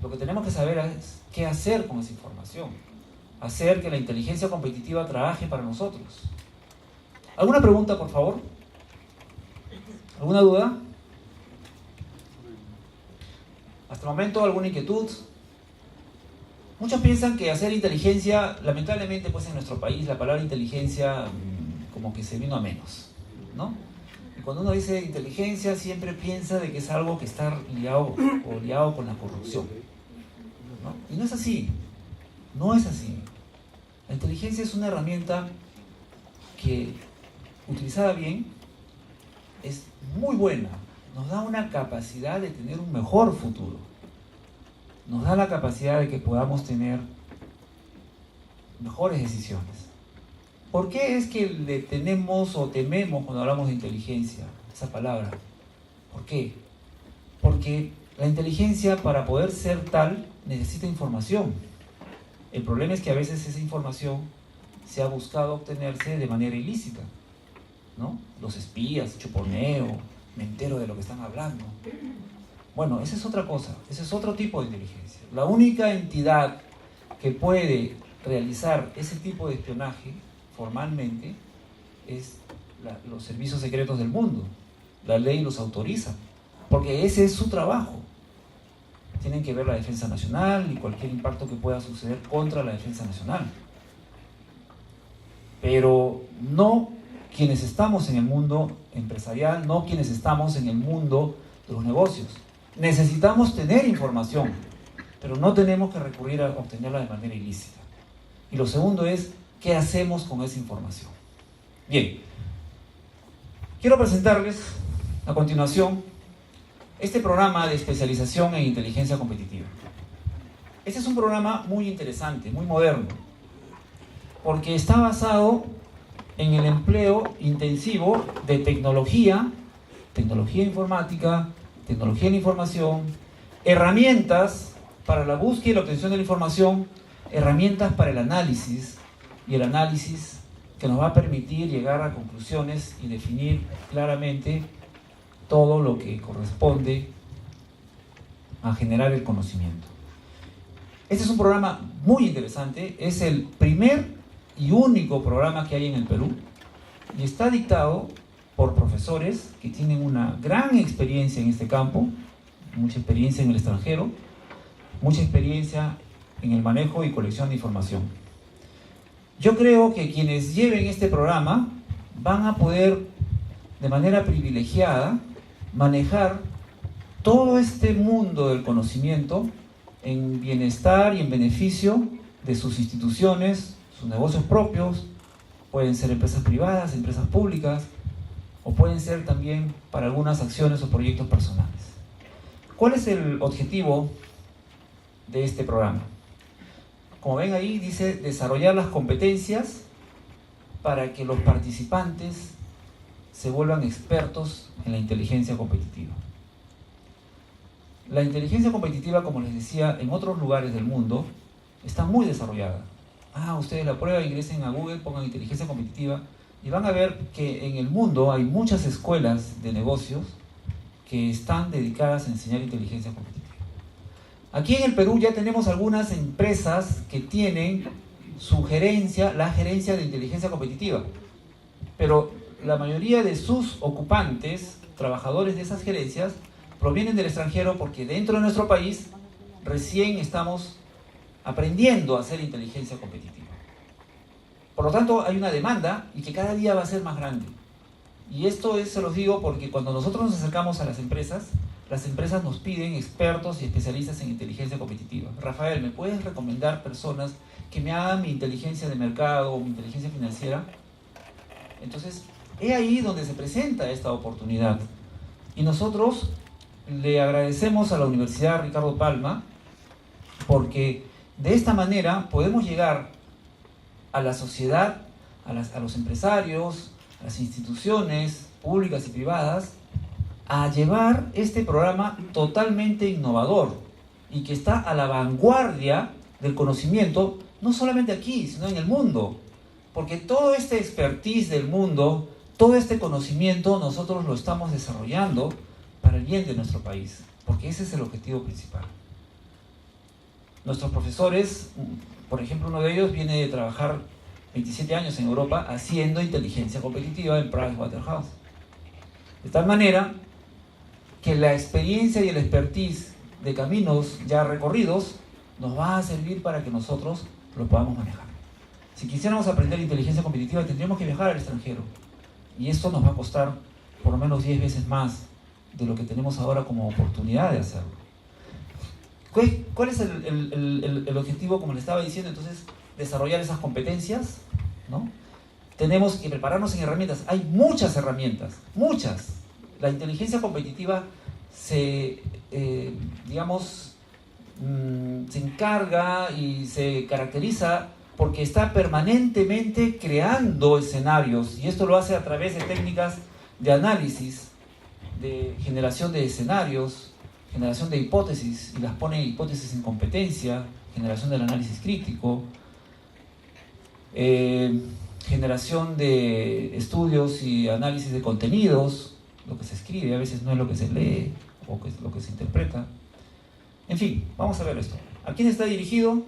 Speaker 1: Lo que tenemos que saber es qué hacer con esa información. Hacer que la inteligencia competitiva trabaje para nosotros. ¿Alguna pregunta, por favor? ¿Alguna duda? Hasta el momento, ¿alguna inquietud? Muchos piensan que hacer inteligencia, lamentablemente pues en nuestro país la palabra inteligencia como que se vino a menos, ¿no? Y cuando uno dice inteligencia siempre piensa de que es algo que está liado con la corrupción, ¿no? Y no es así, no es así. La inteligencia es una herramienta que, utilizada bien, es muy buena. Nos da una capacidad de tener un mejor futuro. Nos da la capacidad de que podamos tener mejores decisiones. ¿Por qué es que le tenemos o tememos cuando hablamos de inteligencia, esa palabra? ¿Por qué? Porque la inteligencia, para poder ser tal, necesita información. El problema es que a veces esa información se ha buscado obtenerse de manera ilícita, ¿no? Los espías, chuponeo, me entero de lo que están hablando. Bueno, esa es otra cosa, ese es otro tipo de inteligencia. La única entidad que puede realizar ese tipo de espionaje formalmente es los servicios secretos del mundo. La ley los autoriza, porque ese es su trabajo. Tienen que ver la defensa nacional y cualquier impacto que pueda suceder contra la defensa nacional. Pero no quienes estamos en el mundo empresarial, no quienes estamos en el mundo de los negocios. Necesitamos tener información, pero no tenemos que recurrir a obtenerla de manera ilícita. Y lo segundo es, ¿qué hacemos con esa información? Bien, quiero presentarles a continuación este programa de especialización en inteligencia competitiva. Este es un programa muy interesante, muy moderno, porque está basado en el empleo intensivo de tecnología informática, tecnología de la información, herramientas para la búsqueda y la obtención de la información, herramientas para el análisis, y el análisis que nos va a permitir llegar a conclusiones y definir claramente todo lo que corresponde a generar el conocimiento. Este es un programa muy interesante, es el primer y único programa que hay en el Perú y está dictado por profesores que tienen una gran experiencia en este campo, mucha experiencia en el extranjero, mucha experiencia en el manejo y colección de información. Yo creo que quienes lleven este programa van a poder de manera privilegiada manejar todo este mundo del conocimiento en bienestar y en beneficio de sus instituciones, sus negocios propios, pueden ser empresas privadas, empresas públicas, o pueden ser también para algunas acciones o proyectos personales. ¿Cuál es el objetivo de este programa? Como ven ahí, dice desarrollar las competencias para que los participantes se vuelvan expertos en la inteligencia competitiva. La inteligencia competitiva, como les decía, en otros lugares del mundo está muy desarrollada. Ustedes la prueba, ingresen a Google, pongan inteligencia competitiva y van a ver que en el mundo hay muchas escuelas de negocios que están dedicadas a enseñar inteligencia competitiva. Aquí en el Perú ya tenemos algunas empresas que tienen su gerencia, la gerencia de inteligencia competitiva, pero la mayoría de sus ocupantes, trabajadores de esas gerencias, provienen del extranjero porque dentro de nuestro país recién estamos aprendiendo a hacer inteligencia competitiva. Por lo tanto, hay una demanda y que cada día va a ser más grande. Y esto se los digo porque cuando nosotros nos acercamos a las empresas nos piden expertos y especialistas en inteligencia competitiva. Rafael, ¿me puedes recomendar personas que me hagan mi inteligencia de mercado o mi inteligencia financiera? Entonces, es ahí donde se presenta esta oportunidad. Y nosotros le agradecemos a la Universidad Ricardo Palma porque de esta manera podemos llegar a la sociedad, a los empresarios, a las instituciones públicas y privadas, a llevar este programa totalmente innovador y que está a la vanguardia del conocimiento, no solamente aquí, sino en el mundo. Porque todo este expertise del mundo, todo este conocimiento, nosotros lo estamos desarrollando para el bien de nuestro país, porque ese es el objetivo principal. Nuestros profesores, por ejemplo, uno de ellos viene de trabajar 27 años en Europa haciendo inteligencia competitiva en Pricewaterhouse. De tal manera que la experiencia y el expertise de caminos ya recorridos nos va a servir para que nosotros lo podamos manejar. Si quisiéramos aprender inteligencia competitiva, tendríamos que viajar al extranjero. Y esto nos va a costar por lo menos 10 veces más de lo que tenemos ahora como oportunidad de hacerlo. ¿Cuál es el objetivo, como le estaba diciendo? Entonces, desarrollar esas competencias, ¿no? Tenemos que prepararnos en herramientas. Hay muchas herramientas, muchas. La inteligencia competitiva se encarga y se caracteriza porque está permanentemente creando escenarios, y esto lo hace a través de técnicas de análisis, de generación de escenarios, generación de hipótesis, y las pone hipótesis en competencia, generación del análisis crítico, generación de estudios y análisis de contenidos, lo que se escribe a veces no es lo que se lee o lo que se interpreta. En fin, vamos a ver esto. ¿A quién está dirigido?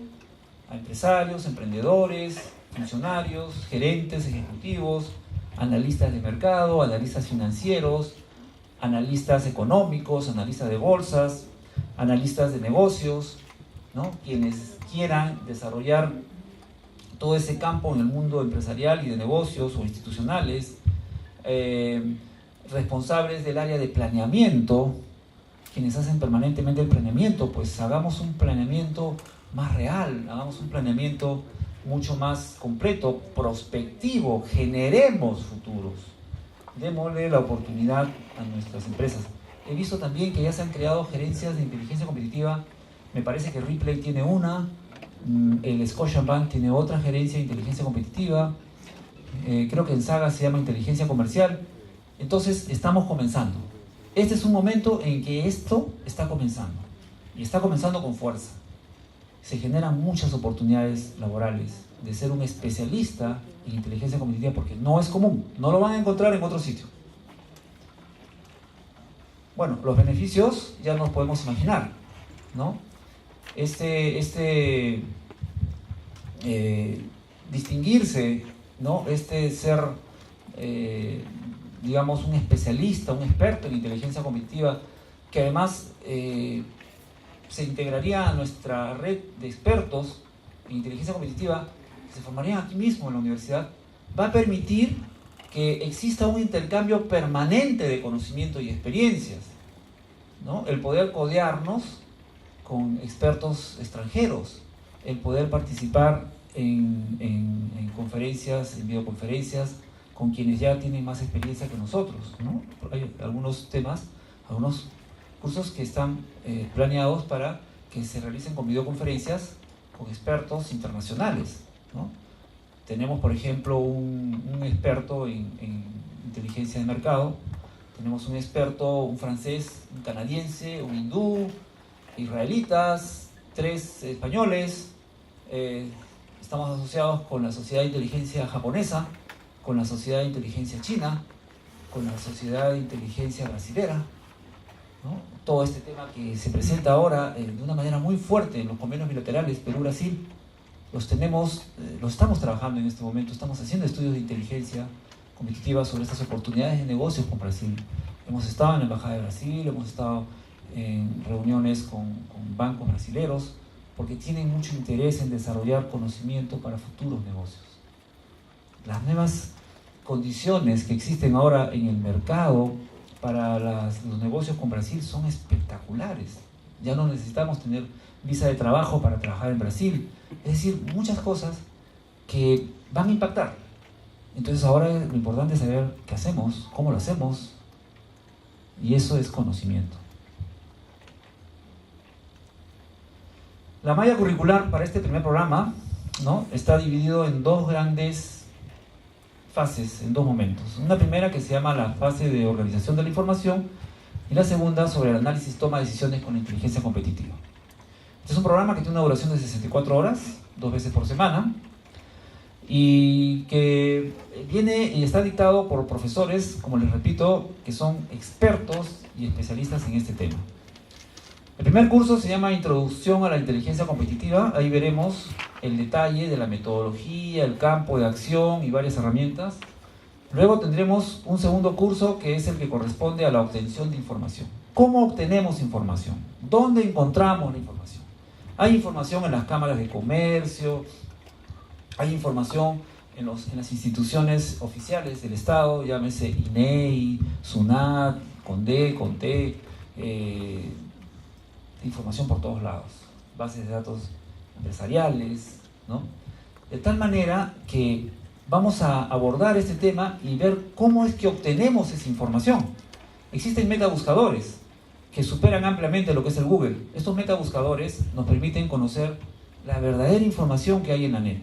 Speaker 1: A empresarios, emprendedores, funcionarios, gerentes, ejecutivos, analistas de mercado, analistas financieros, analistas económicos, analistas de bolsas, analistas de negocios, ¿no? Quienes quieran desarrollar todo ese campo en el mundo empresarial y de negocios o institucionales, responsables del área de planeamiento, quienes hacen permanentemente el planeamiento, pues hagamos un planeamiento más real, hagamos un planeamiento mucho más completo, prospectivo, generemos futuros, démosle la oportunidad a nuestras empresas. He visto también que ya se han creado gerencias de inteligencia competitiva, me parece que Ripley tiene una, el Scotiabank tiene otra gerencia de inteligencia competitiva, creo que en Saga se llama inteligencia comercial. Entonces estamos comenzando. Este es un momento en que esto está comenzando, y está comenzando con fuerza. Se generan muchas oportunidades laborales de ser un especialista en inteligencia competitiva, porque no es común, no lo van a encontrar en otro sitio. Bueno, los beneficios ya nos podemos imaginar, ¿no? Distinguirse, ¿no? Ser, digamos, un especialista, un experto en inteligencia competitiva, que además se integraría a nuestra red de expertos en inteligencia competitiva, que se formarían aquí mismo en la universidad, va a permitir que exista un intercambio permanente de conocimiento y experiencias, ¿no? El poder codearnos con expertos extranjeros, el poder participar en conferencias, en videoconferencias, con quienes ya tienen más experiencia que nosotros, ¿no? Hay algunos temas, algunos cursos que están planeados para que se realicen con videoconferencias con expertos internacionales, ¿no? Tenemos, por ejemplo, un experto en inteligencia de mercado, tenemos un experto, un francés, un canadiense, un hindú, israelitas, 3 españoles, estamos asociados con la Sociedad de Inteligencia Japonesa, con la Sociedad de Inteligencia China, con la Sociedad de Inteligencia Brasilera, ¿no? Todo este tema que se presenta ahora de una manera muy fuerte en los convenios bilaterales Perú-Brasil, los estamos trabajando en este momento, estamos haciendo estudios de inteligencia competitiva sobre estas oportunidades de negocios con Brasil. Hemos estado en la Embajada de Brasil, hemos estado en reuniones con bancos brasileros, porque tienen mucho interés en desarrollar conocimiento para futuros negocios. Las nuevas condiciones que existen ahora en el mercado para los negocios con Brasil son espectaculares. Ya no necesitamos tener visa de trabajo para trabajar en Brasil. Es decir, muchas cosas que van a impactar. Entonces ahora lo importante es saber qué hacemos, cómo lo hacemos, y eso es conocimiento. La malla curricular para este primer programa, ¿no?, está dividido en 2 grandes fases, en 2 momentos. Una primera que se llama la fase de organización de la información, y la segunda sobre el análisis toma de decisiones con la inteligencia competitiva. Este es un programa que tiene una duración de 64 horas, 2 veces por semana, y que viene y está dictado por profesores, como les repito, que son expertos y especialistas en este tema. El primer curso se llama Introducción a la Inteligencia Competitiva. Ahí veremos el detalle de la metodología, el campo de acción y varias herramientas. Luego tendremos un segundo curso que es el que corresponde a la obtención de información. ¿Cómo obtenemos información? ¿Dónde encontramos la información? Hay información en las cámaras de comercio, hay información en las instituciones oficiales del Estado, llámese INEI, SUNAT, CONDE, CONTE, información por todos lados, bases de datos empresariales, ¿no? De tal manera que vamos a abordar este tema y ver cómo es que obtenemos esa información. Existen metabuscadores que superan ampliamente lo que es el Google. Estos metabuscadores nos permiten conocer la verdadera información que hay en la net.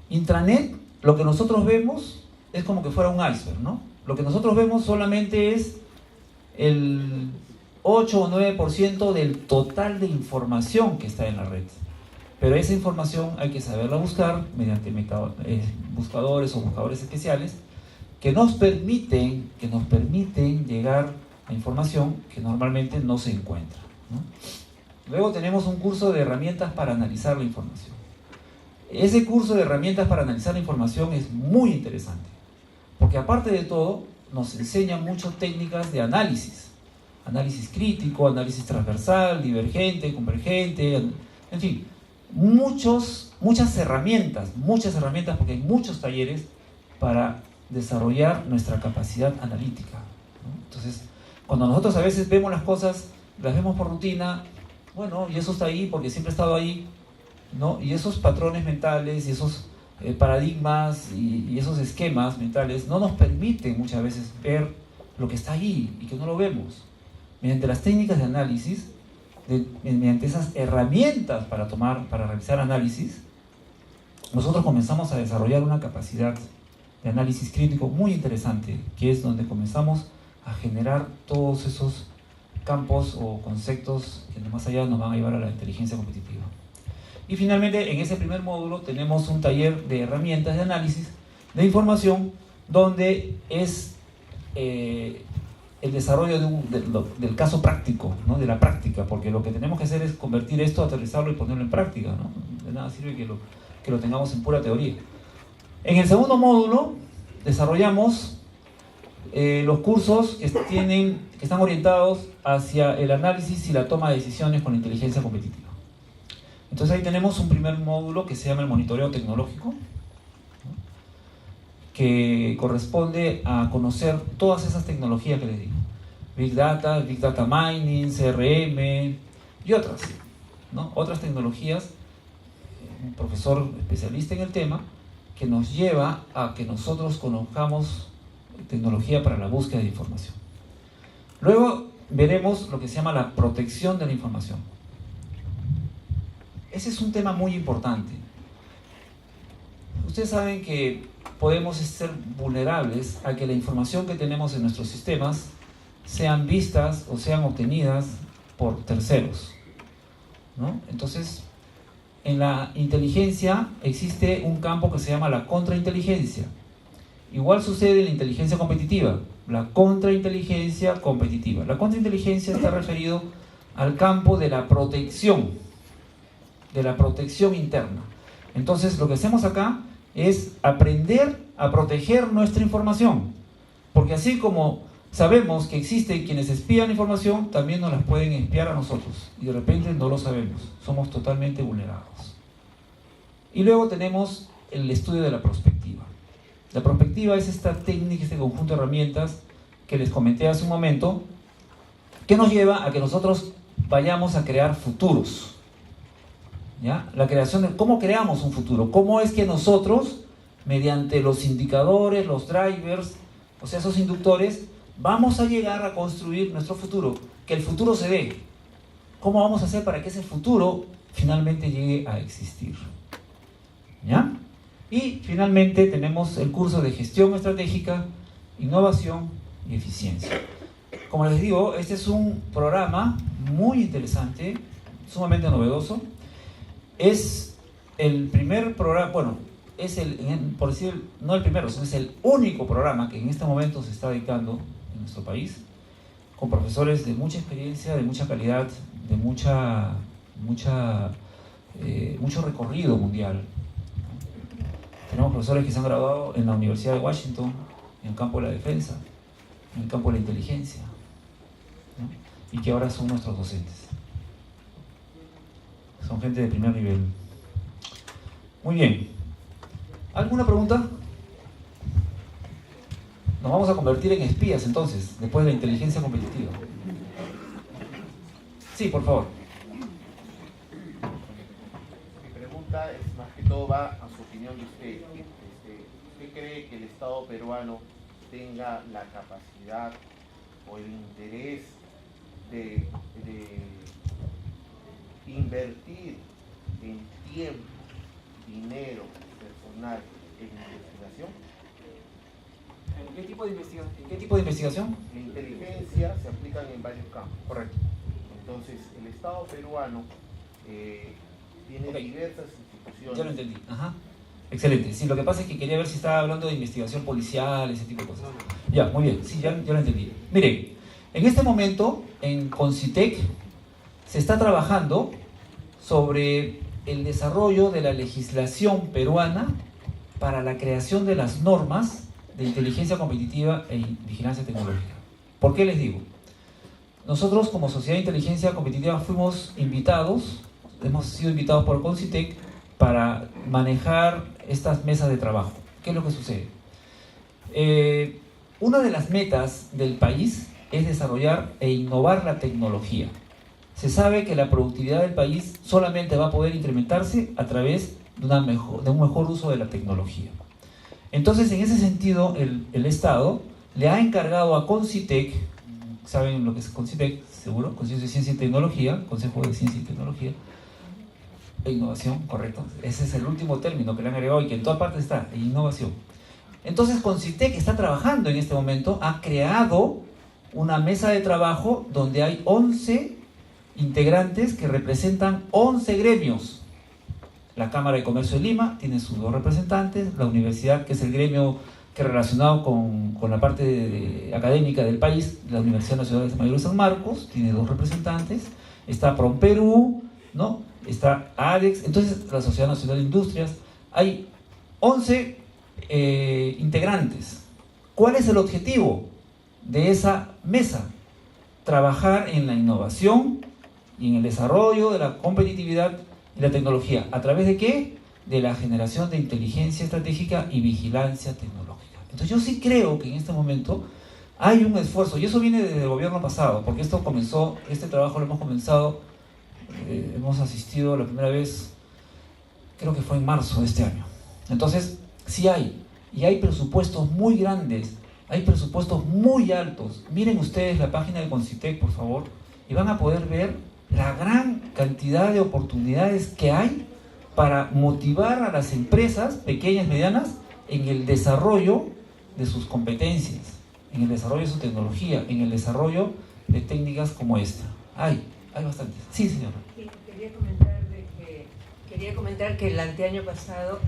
Speaker 1: Intranet, lo que nosotros vemos es como que fuera un iceberg, ¿no? Lo que nosotros vemos solamente es el 8 o 9% del total de información que está en la red. Pero esa información hay que saberla buscar mediante buscadores o buscadores especiales que nos permiten llegar a información que normalmente no se encuentra, ¿no? Luego tenemos un curso de herramientas para analizar la información. Ese curso de herramientas para analizar la información es muy interesante, porque aparte de todo, nos enseña muchas técnicas de análisis. Análisis crítico, análisis transversal, divergente, convergente, en fin, muchas herramientas, porque hay muchos talleres para desarrollar nuestra capacidad analítica, ¿no? Entonces, cuando nosotros a veces vemos las cosas, las vemos por rutina, bueno, y eso está ahí porque siempre ha estado ahí, ¿no? Y esos patrones mentales y esos paradigmas y esos esquemas mentales no nos permiten muchas veces ver lo que está ahí y que no lo vemos. Mediante las técnicas de análisis, mediante esas herramientas para realizar análisis, nosotros comenzamos a desarrollar una capacidad de análisis crítico muy interesante, que es donde comenzamos a generar todos esos campos o conceptos que más allá nos van a llevar a la inteligencia competitiva. Y finalmente, en ese primer módulo tenemos un taller de herramientas de análisis de información, donde es el desarrollo del caso práctico, ¿no? De la práctica, porque lo que tenemos que hacer es convertir esto, aterrizarlo y ponerlo en práctica, ¿no? De nada sirve que lo tengamos en pura teoría. En el segundo módulo desarrollamos los cursos que están orientados hacia el análisis y la toma de decisiones con la inteligencia competitiva. Entonces ahí tenemos un primer módulo que se llama el monitoreo tecnológico, ¿no? Que corresponde a conocer todas esas tecnologías que les digo: Big Data Mining, CRM y otras, ¿no? Otras tecnologías, un profesor especialista en el tema, que nos lleva a que nosotros conozcamos tecnología para la búsqueda de información. Luego veremos lo que se llama la protección de la información. Ese es un tema muy importante. Ustedes saben que podemos ser vulnerables a que la información que tenemos en nuestros sistemas sean vistas o sean obtenidas por terceros, ¿no? Entonces, en la inteligencia existe un campo que se llama la contrainteligencia. Igual sucede en la inteligencia competitiva, la contrainteligencia competitiva. La contrainteligencia está referido al campo de la protección interna. Entonces, lo que hacemos acá es aprender a proteger nuestra información, porque así como sabemos que existen quienes espían información, también nos las pueden espiar a nosotros, y de repente no lo sabemos, somos totalmente vulnerados. Y luego tenemos el estudio de la prospectiva. La prospectiva es esta técnica, este conjunto de herramientas que les comenté hace un momento, que nos lleva a que nosotros vayamos a crear futuros, ¿ya? La creación de cómo creamos un futuro, cómo es que nosotros, mediante los indicadores, los drivers, o sea, esos inductores, vamos a llegar a construir nuestro futuro, que el futuro se dé. ¿Cómo vamos a hacer para que ese futuro finalmente llegue a existir? ¿Ya? Y finalmente tenemos el curso de gestión estratégica, innovación y eficiencia. Como les digo, este es un programa muy interesante, sumamente novedoso. Es el primer programa, bueno, es por decir, no el primero, sino es el único programa que en este momento se está dictando en nuestro país, con profesores de mucha experiencia, de mucha calidad, de mucho recorrido mundial. Tenemos profesores que se han graduado en la Universidad de Washington, en el campo de la defensa, en el campo de la inteligencia, ¿no? y que ahora son nuestros docentes. Son gente de primer nivel. Muy bien. ¿Alguna pregunta? Nos vamos a convertir en espías entonces, después de la inteligencia competitiva. Sí, por favor.
Speaker 3: Mi pregunta es más que todo va a su opinión de usted. ¿Usted cree que el Estado peruano tenga la capacidad o el interés de invertir en tiempo, dinero, personal en investigación?
Speaker 1: ¿En qué tipo de investigación? ¿En qué tipo de investigación?
Speaker 3: La inteligencia se aplican en varios campos.
Speaker 1: Correcto.
Speaker 3: Entonces, el Estado peruano tiene diversas instituciones.
Speaker 1: Ya lo entendí. Ajá. Excelente. Sí, lo que pasa es que quería ver si estaba hablando de investigación policial, ese tipo de cosas. Ya, muy bien. Sí, ya lo entendí. Miren, en este momento, en Concitec, se está trabajando sobre el desarrollo de la legislación peruana para la creación de las normas de inteligencia competitiva e vigilancia tecnológica. ¿Por qué les digo? Nosotros como Sociedad de Inteligencia Competitiva fuimos invitados, hemos sido invitados por Concitec para manejar estas mesas de trabajo. ¿Qué es lo que sucede? Una de las metas del país es desarrollar e innovar la tecnología. Se sabe que la productividad del país solamente va a poder incrementarse a través de un mejor uso de la tecnología. Entonces, en ese sentido, el Estado le ha encargado a Concitec, ¿saben lo que es Concitec? Seguro, Consejo de Ciencia y Tecnología, Consejo de Ciencia y Tecnología, e innovación, correcto. Ese es el último término que le han agregado y que en toda parte está, innovación. Entonces, Concitec está trabajando en este momento, ha creado una mesa de trabajo donde hay 11 integrantes que representan 11 gremios. La Cámara de Comercio de Lima tiene sus 2 representantes, la universidad, que es el gremio que relacionado con la parte académica del país, la Universidad Nacional de Mayor de San Marcos, tiene 2 representantes, está PROMPERÚ, ¿no? Está ADEX, entonces la Sociedad Nacional de Industrias, hay 11 integrantes. ¿Cuál es el objetivo de esa mesa? Trabajar en la innovación y en el desarrollo de la competitividad y la tecnología. ¿A través de qué? De la generación de inteligencia estratégica y vigilancia tecnológica. Entonces yo sí creo que en este momento hay un esfuerzo, y eso viene desde el gobierno pasado, porque este trabajo lo hemos comenzado, hemos asistido la primera vez, creo que fue en marzo de este año. Entonces, sí hay, y hay presupuestos muy grandes, hay presupuestos muy altos. Miren ustedes la página de Concitec, por favor, y van a poder ver la gran cantidad de oportunidades que hay para motivar a las empresas pequeñas y medianas en el desarrollo de sus competencias, en el desarrollo de su tecnología, en el desarrollo de técnicas como esta. Hay bastantes. Sí, señora.
Speaker 2: Sí, quería comentar que el anteaño pasado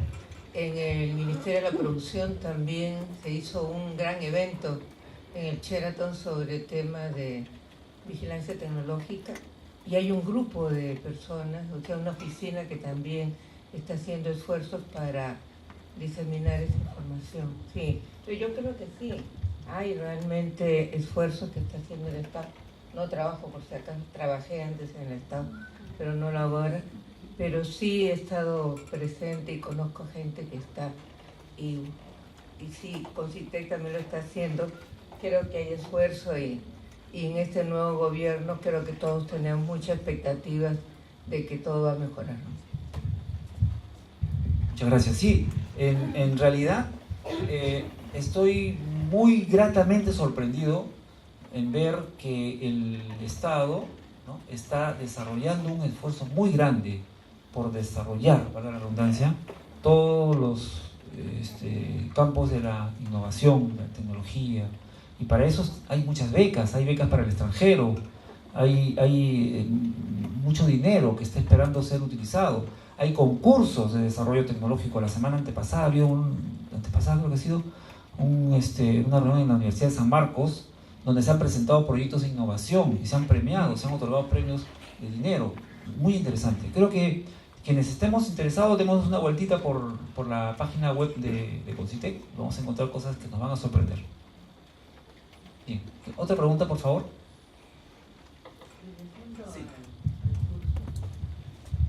Speaker 2: en el Ministerio de la Producción también se hizo un gran evento en el Sheraton sobre temas de vigilancia tecnológica. Y hay un grupo de personas, o sea, una oficina que también está haciendo esfuerzos para diseminar esa información. Sí, yo creo que sí, hay realmente esfuerzos que está haciendo el Estado. No trabajo, por si acaso, trabajé antes en el Estado, pero no lo hago ahora. Pero sí he estado presente y conozco gente que está, y sí, Concitec también lo está haciendo. Creo que hay esfuerzo y en este nuevo gobierno creo que todos tenemos muchas expectativas de que todo va a mejorar, ¿no?
Speaker 1: Muchas gracias. Sí, en realidad estoy muy gratamente sorprendido en ver que el Estado, ¿no?, está desarrollando un esfuerzo muy grande por desarrollar, para la redundancia, todos los campos de la innovación, la tecnología. Y para eso hay muchas becas, hay becas para el extranjero, hay mucho dinero que está esperando ser utilizado, hay concursos de desarrollo tecnológico. La semana antepasada había creo que ha sido una reunión en la Universidad de San Marcos, donde se han presentado proyectos de innovación y se han premiado, se han otorgado premios de dinero. Muy interesante. Creo que quienes estemos interesados, demos una vueltita por la página web de Concitec, vamos a encontrar cosas que nos van a sorprender. Bien. ¿Otra pregunta, por favor? Sí.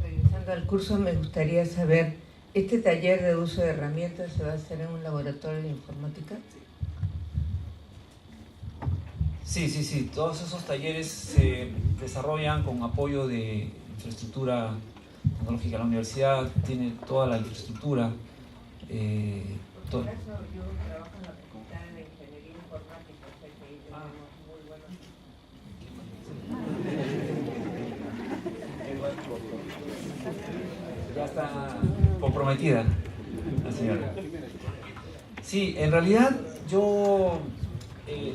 Speaker 2: Regresando al curso, me gustaría saber, ¿este taller de uso de herramientas se va a hacer en un laboratorio de informática?
Speaker 1: Sí. Todos esos talleres se desarrollan con apoyo de infraestructura tecnológica. La universidad tiene toda la infraestructura.
Speaker 2: En mi caso, yo trabajo en la Facultad de Ingeniería Informática, o sea que ahí tenemos muy buenos...
Speaker 1: Ya está comprometida la señora. Sí, en realidad yo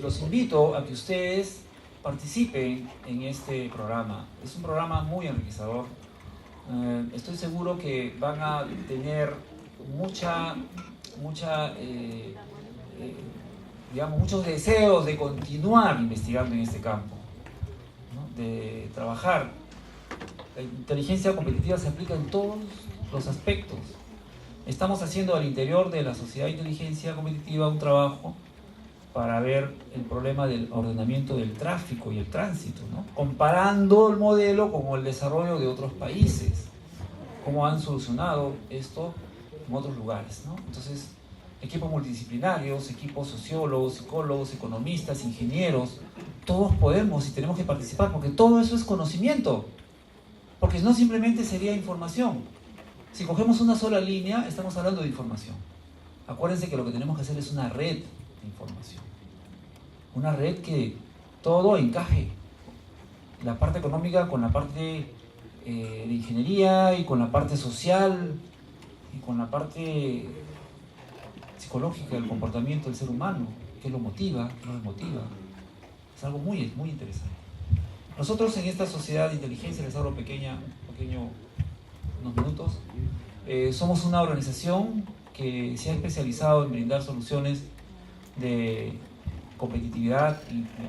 Speaker 1: los invito a que ustedes participen en este programa. Es un programa muy enriquecedor. Estoy seguro que van a tener digamos, muchos deseos de continuar investigando en este campo, ¿no? De trabajar. La inteligencia competitiva se aplica en todos los aspectos. Estamos haciendo al interior de la sociedad de inteligencia competitiva un trabajo para ver el problema del ordenamiento del tráfico y el tránsito, ¿no? Comparando el modelo con el desarrollo de otros países, cómo han solucionado esto en otros lugares, ¿no? Entonces, equipos multidisciplinarios, equipos sociólogos, psicólogos, economistas, ingenieros, todos podemos y tenemos que participar porque todo eso es conocimiento, porque no simplemente sería información. Si cogemos una sola línea, estamos hablando de información. Acuérdense que lo que tenemos que hacer es una red de información, una red que todo encaje, la parte económica con la parte de ingeniería y con la parte social y con la parte psicológica del comportamiento del ser humano, qué lo motiva, qué no lo motiva. Es algo muy interesante. Nosotros en esta sociedad de inteligencia, les hablo unos minutos, somos una organización que se ha especializado en brindar soluciones de competitividad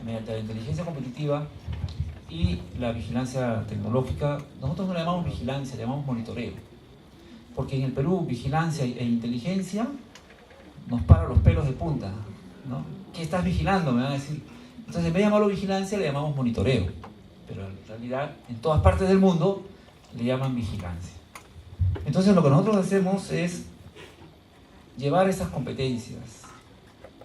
Speaker 1: mediante la inteligencia competitiva y la vigilancia tecnológica. Nosotros no le llamamos vigilancia, le llamamos monitoreo, porque en el Perú vigilancia e inteligencia nos para los pelos de punta, ¿no? ¿Qué estás vigilando?, me van a decir. Entonces, en vez de llamarlo vigilancia, le llamamos monitoreo, pero en realidad en todas partes del mundo le llaman vigilancia. Entonces, lo que nosotros hacemos es llevar esas competencias,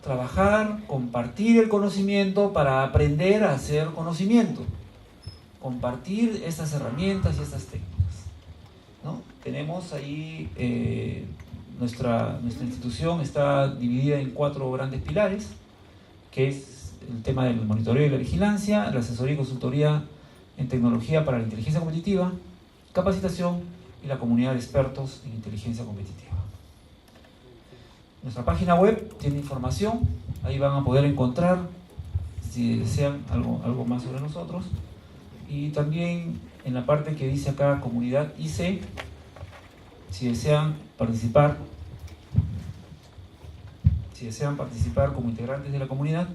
Speaker 1: trabajar, compartir el conocimiento para aprender a hacer conocimiento, compartir esas herramientas y esas técnicas, ¿no? Tenemos ahí, nuestra institución está dividida en 4 grandes pilares, que es el tema del monitoreo y la vigilancia, la asesoría y consultoría en tecnología para la inteligencia competitiva, capacitación y la comunidad de expertos en inteligencia competitiva. Nuestra página web tiene información, ahí van a poder encontrar, si desean, algo más sobre nosotros. Y también en la parte que dice acá comunidad IC, si desean participar como integrantes de la comunidad,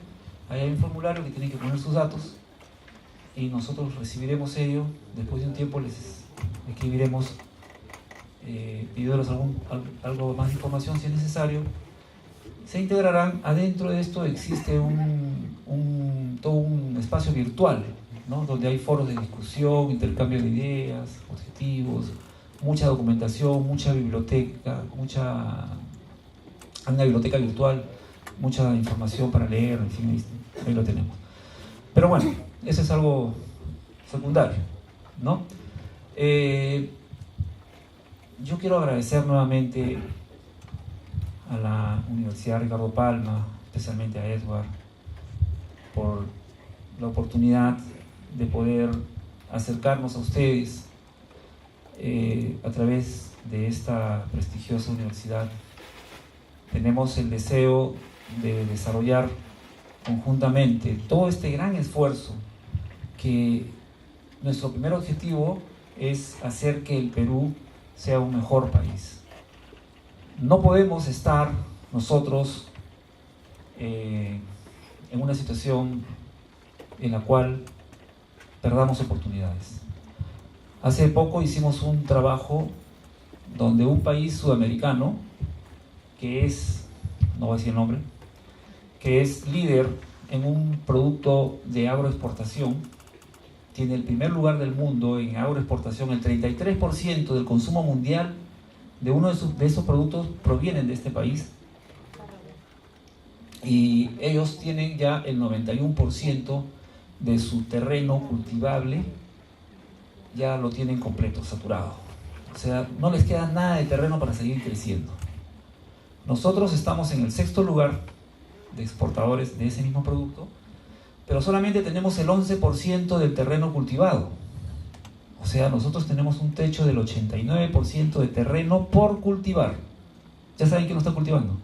Speaker 1: ahí hay un formulario que tienen que poner sus datos y nosotros recibiremos ello. Después de un tiempo les escribiremos pidiéndoles algo más de información si es necesario. Se integrarán. Adentro de esto existe todo un espacio virtual, ¿no? Donde hay foros de discusión, intercambio de ideas, objetivos, mucha documentación, mucha biblioteca, una biblioteca virtual, mucha información para leer, en fin, ahí lo tenemos. Pero bueno, eso es algo secundario, ¿no? Yo quiero agradecer nuevamente a la Universidad Ricardo Palma, especialmente a Edward, por la oportunidad de poder acercarnos a ustedes a través de esta prestigiosa universidad. Tenemos el deseo de desarrollar conjuntamente todo este gran esfuerzo, que nuestro primer objetivo es hacer que el Perú sea un mejor país. No podemos estar nosotros en una situación en la cual perdamos oportunidades. Hace poco hicimos un trabajo donde un país sudamericano, que es, no voy a decir el nombre, que es líder en un producto de agroexportación, tiene el primer lugar del mundo en agroexportación. El 33% del consumo mundial de uno de esos productos provienen de este país. Y ellos tienen ya el 91% de su terreno cultivable, ya lo tienen completo, saturado. O sea, no les queda nada de terreno para seguir creciendo. Nosotros estamos en el 6º lugar de exportadores de ese mismo producto, pero solamente tenemos el 11% del terreno cultivado. O sea, nosotros tenemos un techo del 89% de terreno por cultivar. ¿Ya saben quién lo está cultivando?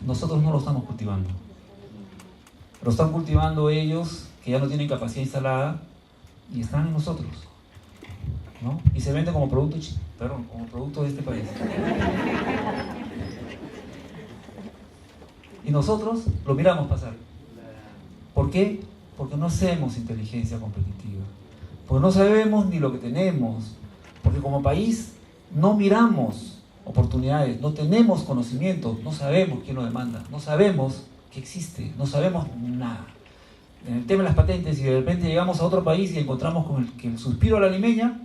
Speaker 1: Nosotros no lo estamos cultivando. Lo están cultivando ellos, que ya no tienen capacidad instalada, y están en nosotros, ¿no? Y se vende como producto de este país. Y nosotros lo miramos pasar. ¿Por qué? Porque no hacemos inteligencia competitiva. Porque no sabemos ni lo que tenemos. Porque como país no miramos oportunidades, no tenemos conocimiento, no sabemos quién lo demanda, no sabemos que existe, no sabemos nada. En el tema de las patentes, si de repente llegamos a otro país y encontramos con que el suspiro a la limeña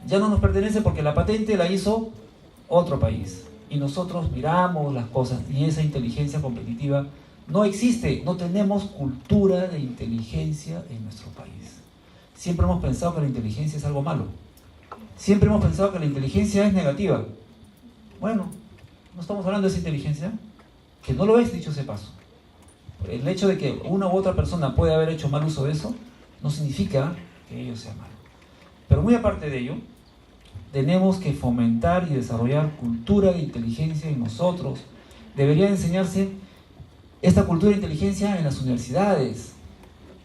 Speaker 1: ya no nos pertenece porque la patente la hizo otro país. Y nosotros miramos las cosas y esa inteligencia competitiva no existe. No tenemos cultura de inteligencia en nuestro país. Siempre hemos pensado que la inteligencia es algo malo. Siempre hemos pensado que la inteligencia es negativa. Bueno, no estamos hablando de esa inteligencia, que no lo es, dicho ese paso. El hecho de que una u otra persona puede haber hecho mal uso de eso, no significa que ello sea malo. Pero muy aparte de ello, tenemos que fomentar y desarrollar cultura de inteligencia en nosotros. Debería enseñarse esta cultura de inteligencia en las universidades,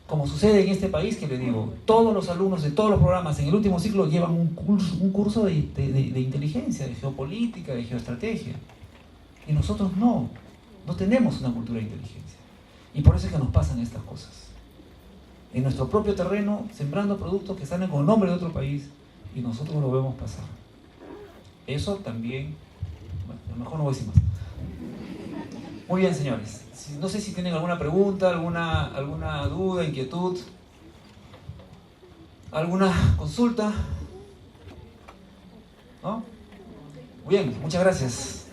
Speaker 1: como sucede en este país, que le digo, todos los alumnos de todos los programas en el último ciclo llevan un curso de inteligencia, de geopolítica, de geoestrategia. Y nosotros no tenemos una cultura de inteligencia. Y por eso es que nos pasan estas cosas. En nuestro propio terreno, sembrando productos que salen con el nombre de otro país, y nosotros lo vemos pasar. Eso también, bueno, a lo mejor no voy a decir más. Muy bien, señores. No sé si tienen alguna pregunta, alguna duda, inquietud, alguna consulta. ¿No? Muy bien, muchas gracias.